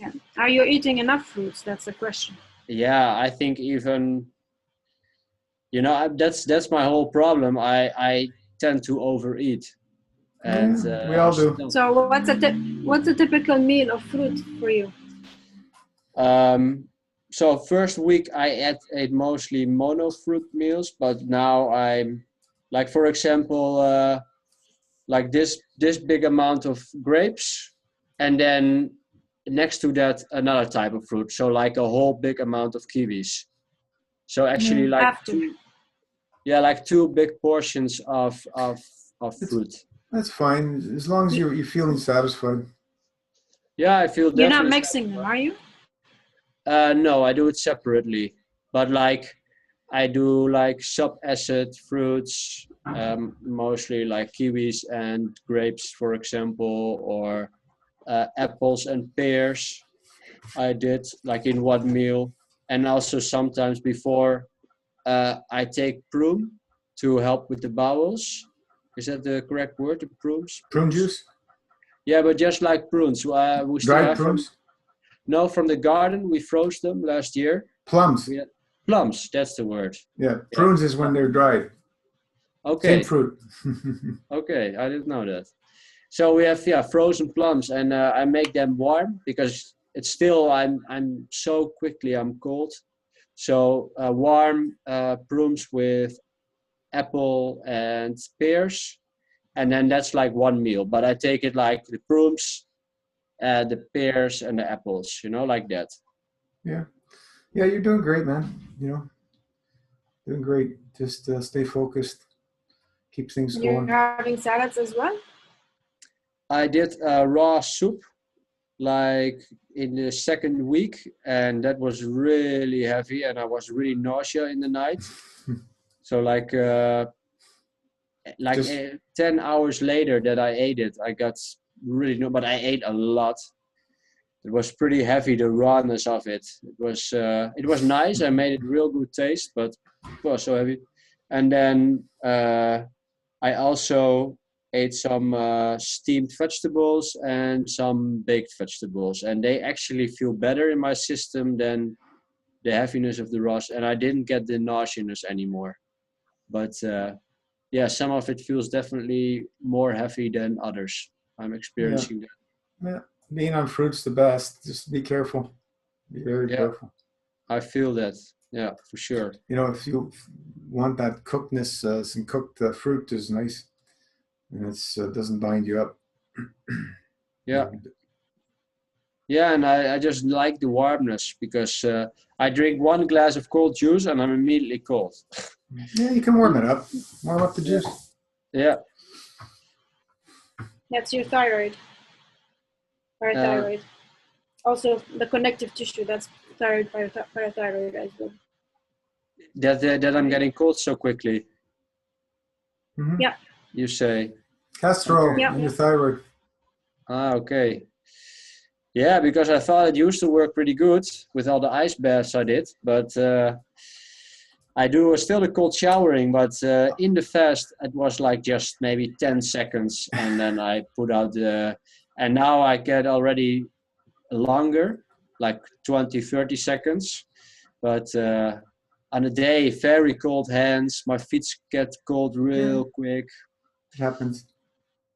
Yeah. Are you eating enough fruits? That's the question. Yeah, I think even that's my whole problem. I tend to overeat, and Yeah, we I all do. still. So what's a typical meal of fruit for you? So first week I ate mostly mono fruit meals, but now I'm like, for example, like this big amount of grapes, and then next to that another type of fruit. So like a whole big amount of kiwis. So actually like After. like two big portions of It's, fruit. that's fine as long as you're feeling satisfied. Yeah, I feel You're not definitely mixing them, satisfied. are you? No, I do it separately, but like I do like sub-acid fruits, mostly like kiwis and grapes, for example, or apples and pears. I did like in one meal, and also sometimes before I take prune to help with the bowels. Is that the correct word? The prunes? Prune Prunes? juice, Yeah, but just like prunes, we still dried have from prunes, from the garden. We froze them last year. plums. We had plums. That's the word. Yeah, Yeah. prunes is when they're dried. Same Okay. fruit. Okay. I didn't know that. So we have frozen plums, and I make them warm because it's still I'm so quickly I'm cold. So warm brooms with apple and pears, and then that's like one meal. But I take it like the brooms, the pears, and the apples. Like that. Yeah. Yeah, you're doing great, man. Doing great. Just stay focused. Keep things You're going. having salads as well? I did raw soup like in the second week, and that was really heavy, and I was really nausea in the night. So like Just 10 hours later that I ate it, I got really no, but I ate a lot. It was pretty heavy, the rawness of it. It was nice. I made it real good taste, but it was so heavy. And then I also ate some steamed vegetables and some baked vegetables, and they actually feel better in my system than the heaviness of the raws, and I didn't get the nauseousness anymore. But yeah, some of it feels definitely more heavy than others. I'm yeah. experiencing that. Yeah. Being on fruit's the best. Just be careful. Be very Yeah, careful. I feel that. Yeah, for sure. If you want that cookedness, some cooked fruit is nice, and it's doesn't bind you up. Yeah. Yeah, and I just like the warmness because I drink one glass of cold juice and I'm immediately cold. Yeah, you can warm it up. Warm up the juice. Yeah. That's your thyroid. Parathyroid. Also, the connective tissue, that's thyroid, parathyroid as well. That I'm getting cold so quickly. Mm-hmm. Yeah. You say. Castrol Yeah. in your thyroid. Okay. Yeah, because I thought it used to work pretty good with all the ice baths I did, but I do still the cold showering, but in the fast it was like just maybe 10 seconds, and then I put out and now I get already longer, like 20, 30 seconds, but on a day, very cold hands, my feet get cold real quick. It happens.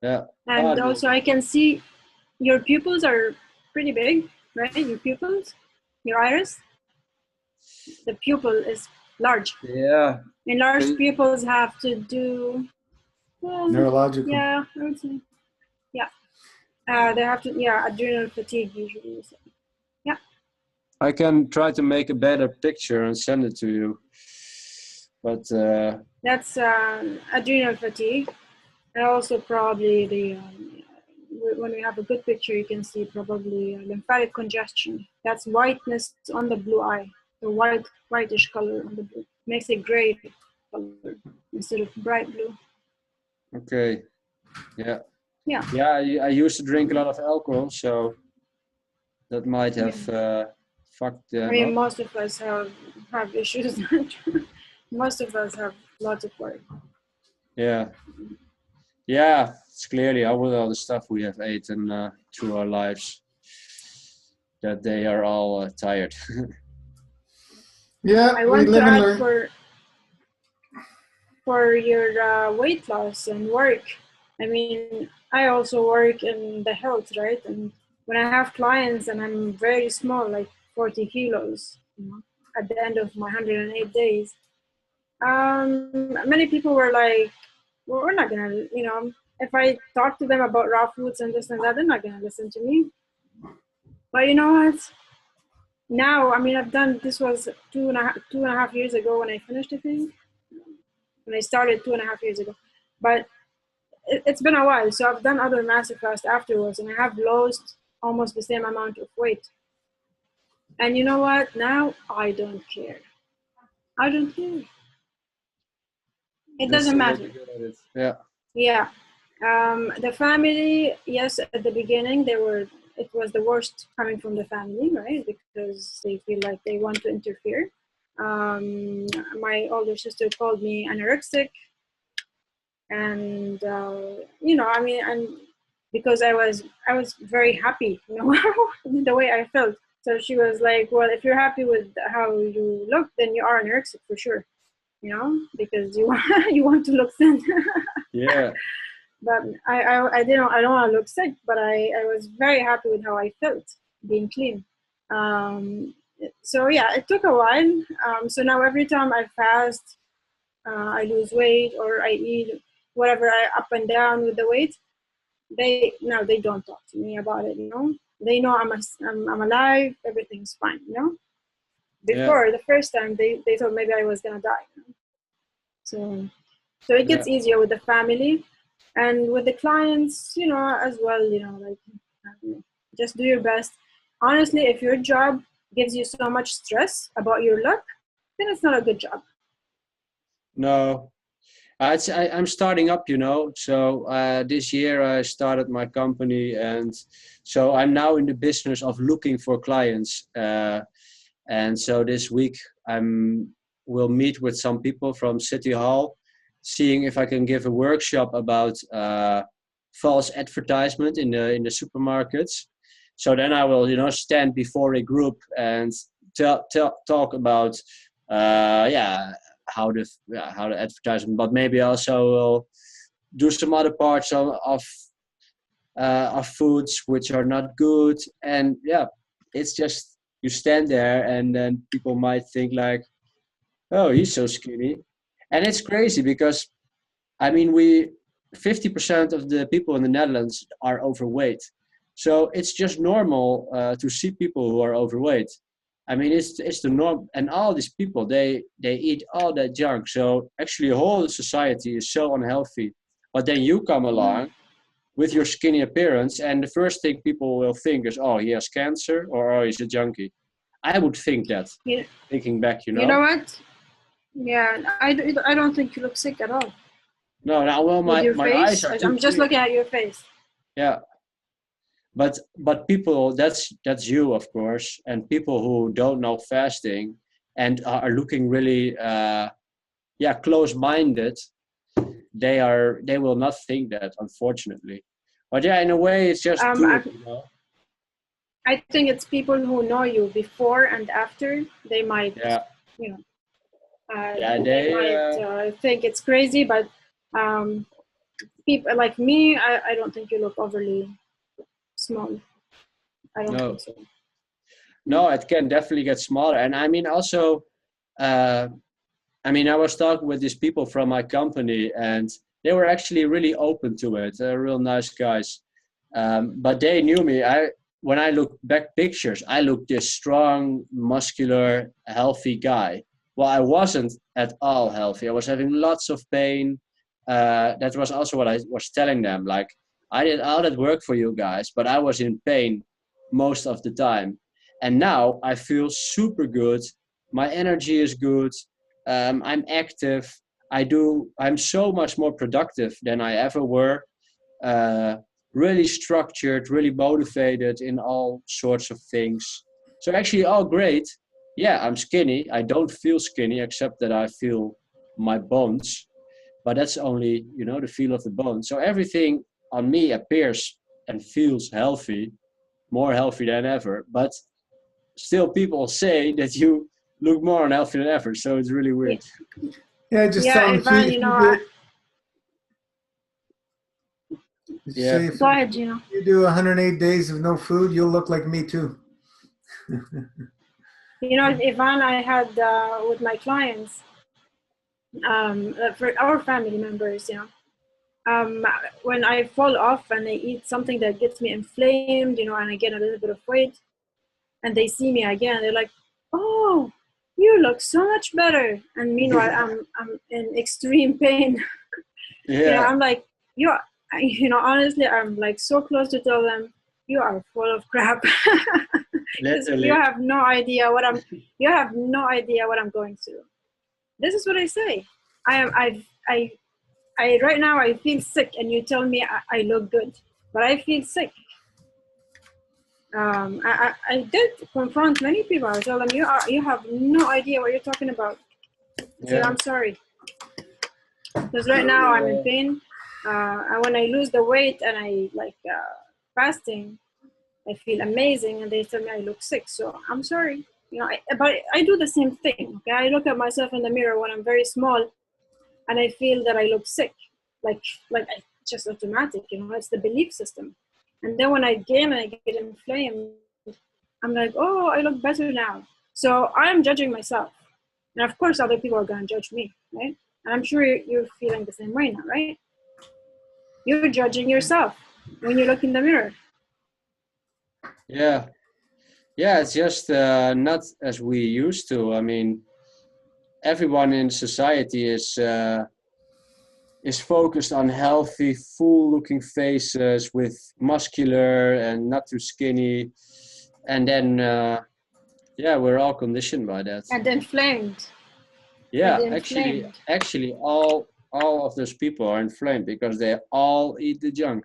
Yeah. And also I can see your pupils are pretty big, right? Your pupils, your iris, the pupil is large. Yeah. And large pupils have to do, Neurological. yeah, I would say, yeah. They have to, adrenal fatigue usually. So. Yeah. I can try to make a better picture and send it to you, but that's adrenal fatigue, and also probably the when we have a good picture, you can see probably lymphatic congestion. That's whiteness on the blue eye, the whitish color on the blue makes it gray color instead of bright blue. okay. Yeah. Yeah. Yeah, I used to drink a lot of alcohol, so that might have fucked them I mean, up. most of us have issues. Most of us have lots of work. Yeah. Yeah, it's clearly all the stuff we have eaten through our lives that they are all tired. Yeah, I we want to live and add learn. for your weight loss and work. I mean, I also work in the health, right? And when I have clients and I'm very small, like 40 kilos, at the end of my 108 days, many people were like, well, we're not gonna, if I talk to them about raw foods and this and that, they're not gonna listen to me. But you know what? Now, I mean, this was two and a half years ago when I finished, I think. When I started 2.5 years ago. But it's been a while. So I've done other masterclass afterwards and I have lost almost the same amount of weight. And you know what? Now I don't care. I don't care. It doesn't matter. Yeah. Yeah. The family, yes, at the beginning, it was the worst coming from the family, right? Because they feel like they want to interfere. My older sister called me anorexic. And, I mean, and because I was very happy, the way I felt. So she was like, well, if you're happy with how you look, then you are anorexic for sure, because you want to look thin. Yeah. But I don't want to look sick, but I was very happy with how I felt being clean. So yeah, it took a while. So now every time I fast, I lose weight or I eat whatever I up and down with the weight, they don't talk to me about it. They know I'm alive. Everything's fine. Yeah. Before the first time, they thought maybe I was gonna die. So it gets easier with the family and with the clients, as well. Like just do your best. Honestly, if your job gives you so much stress about your luck, then it's not a good job. No, I'm starting up, So this year I started my company, and so I'm now in the business of looking for clients. And so this week will meet with some people from City Hall, seeing if I can give a workshop about false advertisement in the supermarkets. So then I will, stand before a group and talk about how the advertisement, but maybe also will do some other parts of foods which are not good. And it's just you stand there and then people might think like, oh, he's so skinny. And it's crazy because I mean 50% of the people in the Netherlands are overweight. So it's just normal to see people who are overweight. I mean, it's the norm, and all these people they eat all that junk. So actually, whole society is so unhealthy. But then you come along with your skinny appearance, and the first thing people will think is, oh, he has cancer, or oh, he's a junkie. I would think that, thinking back, You know what? Yeah, I don't think you look sick at all. No, well, my eyes are too I'm just clear. looking at your face. Yeah. But people, that's you, of course, and people who don't know fasting and are looking really close-minded, they will not think that, unfortunately. But yeah, in a way, it's just good, I think it's people who know you before and after. They might, they might think it's crazy, but people like me, I don't think you look overly small. I don't think so. No, it can definitely get smaller. And I mean, also, I was talking with these people from my company, and they were actually really open to it. They're real nice guys. But they knew me. When I look back pictures, I looked this strong, muscular, healthy guy. Well, I wasn't at all healthy. I was having lots of pain. That was also what I was telling them. Like, I did all that work for you guys, but I was in pain most of the time. And now I feel super good. My energy is good. I'm active. I'm so much more productive than I ever were. Really structured, really motivated in all sorts of things. So actually, all great. Yeah, I'm skinny. I don't feel skinny, except that I feel my bones. But that's only, the feel of the bone. So everything on me appears and feels healthy, more healthy than ever. But still, people say that you look more unhealthy than ever. So it's really weird. Yeah, just tell them. Go ahead, Gino. You do 108 days of no food, you'll look like me too. Ivan, I had with my clients, for our family members, when I fall off and I eat something that gets me inflamed, and I get a little bit of weight, and they see me again, they're like, "Oh, you look so much better." And meanwhile, I'm in extreme pain. I'm like, honestly, I'm like so close to tell them, you are full of crap. You have no idea what I'm going through. This is what I say. I right now I feel sick, and you tell me I look good, but I feel sick. I did confront many people. I told them, you have no idea what you're talking about. So I'm sorry, because right now I'm in pain. And when I lose the weight and I fasting, I feel amazing, and they tell me I look sick. So I'm sorry, but I do the same thing. Okay, I look at myself in the mirror when I'm very small, and I feel that I look sick, like it's just automatic. It's the belief system. And then when I gain and I get inflamed, I'm like, oh, I look better now. So I'm judging myself. And of course, other people are going to judge me, right? And I'm sure you're feeling the same way now, right? You're judging yourself when you look in the mirror. Yeah. Yeah, it's just not as we used to. I mean, everyone in society is focused on healthy, full-looking faces with muscular and not too skinny, and then yeah, we're all conditioned by that. And inflamed. Yeah, And inflamed. actually, all of those people are inflamed because they all eat the junk.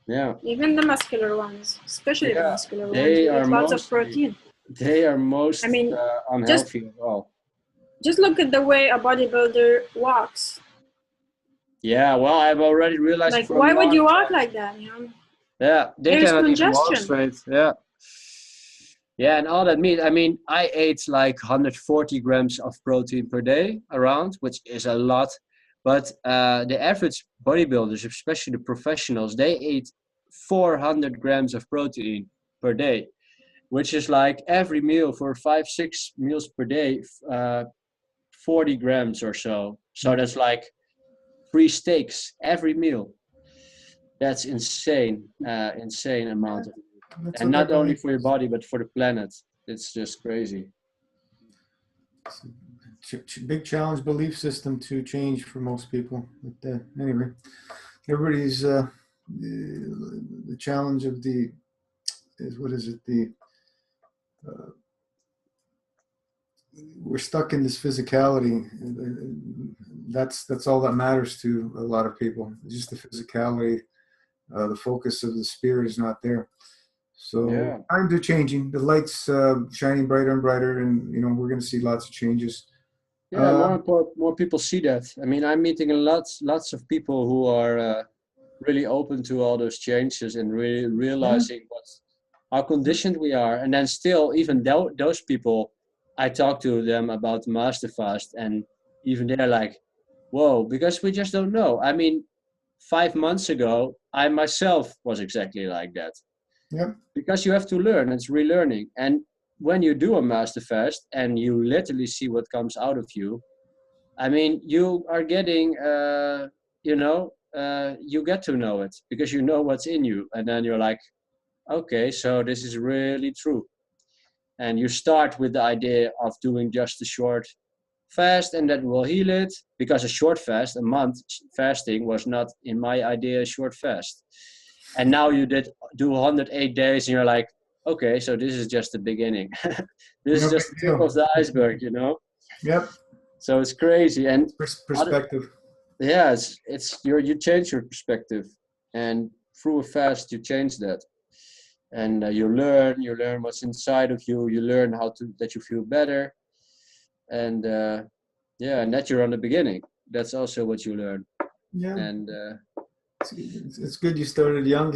Yeah. Even the muscular ones, especially the muscular ones, They they are eat lots of protein. They are most I mean, unhealthy of all. Just look at the way a bodybuilder walks. Yeah, well, I've already realized. Like, why would you walk like that? You know? Yeah, they There's cannot even walk congestion. straight. Yeah. Yeah, and all that meat. I mean, I ate like 140 grams of protein per day around, which is a lot. But the average bodybuilders, especially the professionals, they eat 400 grams of protein per day, which is like every meal for 5-6 meals per day, 40 grams or so. So that's like 3 steaks every meal. That's insane, insane amount of. And not only for your body, but for the planet. It's just crazy. It's a big challenge belief system to change for most people. But anyway, everybody's the challenge of the is what is it the we're stuck in this physicality. That's all that matters to a lot of people. Just the physicality. The focus of the spirit is not there. So Yeah. times are changing. The light's shining brighter and brighter, and we're going to see lots of changes. Yeah, more people see that. I mean, I'm meeting lots of people who are really open to all those changes and really realizing how conditioned we are. And then still, even those people, I talk to them about the master fast, and even they're like, "Whoa!" Because we just don't know. I mean, 5 months ago, I myself was exactly like that. Yep. Because you have to learn. It's relearning. And when you do a master fast and you literally see what comes out of you, I mean, you are getting, you get to know it because you know what's in you. And then you're like, okay, so this is really true. And you start with the idea of doing just a short fast and that will heal it, because a short fast, a month fasting, was not in my idea a short fast. And now you do 108 days and you're like, okay, so this is just the beginning. This is just the tip of the iceberg, Yep. So it's crazy. And perspective. Yeah, you change your perspective, and through a fast you change that, and you learn what's inside of you. You learn that you feel better, and and that you're on the beginning. That's also what you learn. Yeah. And it's good you started young.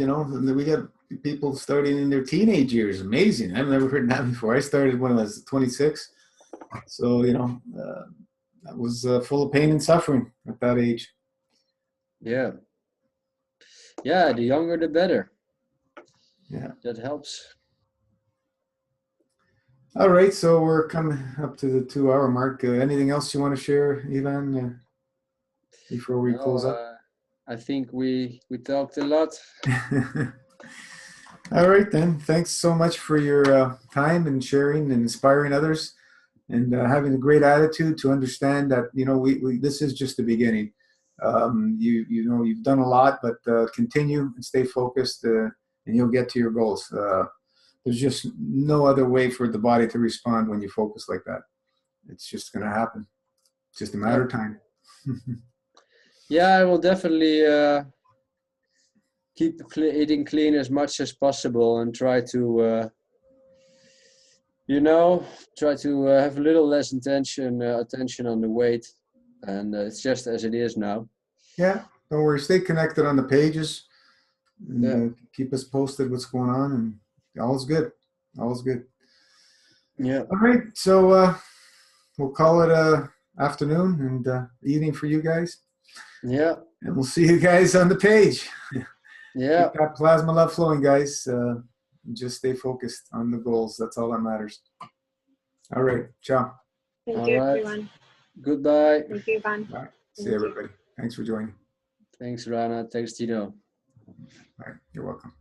We got people starting in their teenage years. Amazing. I've never heard that before. I started when I was 26, so I was full of pain and suffering at that age. Yeah, the younger the better. Yeah, that helps. All right, so we're coming up to the 2-hour mark. Anything else you want to share, Ivan, before we close up? I think we talked a lot. All right, then. Thanks so much for your time and sharing and inspiring others, and having a great attitude to understand that this is just the beginning. You've done a lot, but continue and stay focused, and you'll get to your goals. There's just no other way for the body to respond when you focus like that. It's just going to happen. It's just a matter of time. Yeah, I will definitely keep eating clean as much as possible and try to have a little less attention on the weight, and it's just as it is now. Yeah, don't worry. Stay connected on the pages, and keep us posted what's going on, and all's good. All's good. Yeah. All right, so we'll call it afternoon and evening for you guys. Yeah. And we'll see you guys on the page. Yeah. Keep that plasma love flowing, guys. just stay focused on the goals. That's all that matters. All right. Ciao. Thank All you, right. everyone. Goodbye. Thank you, Ivan. Bye. See Thank you. everybody. Thanks for joining. Thanks, Rana. Thanks, Tino. All right. You're welcome.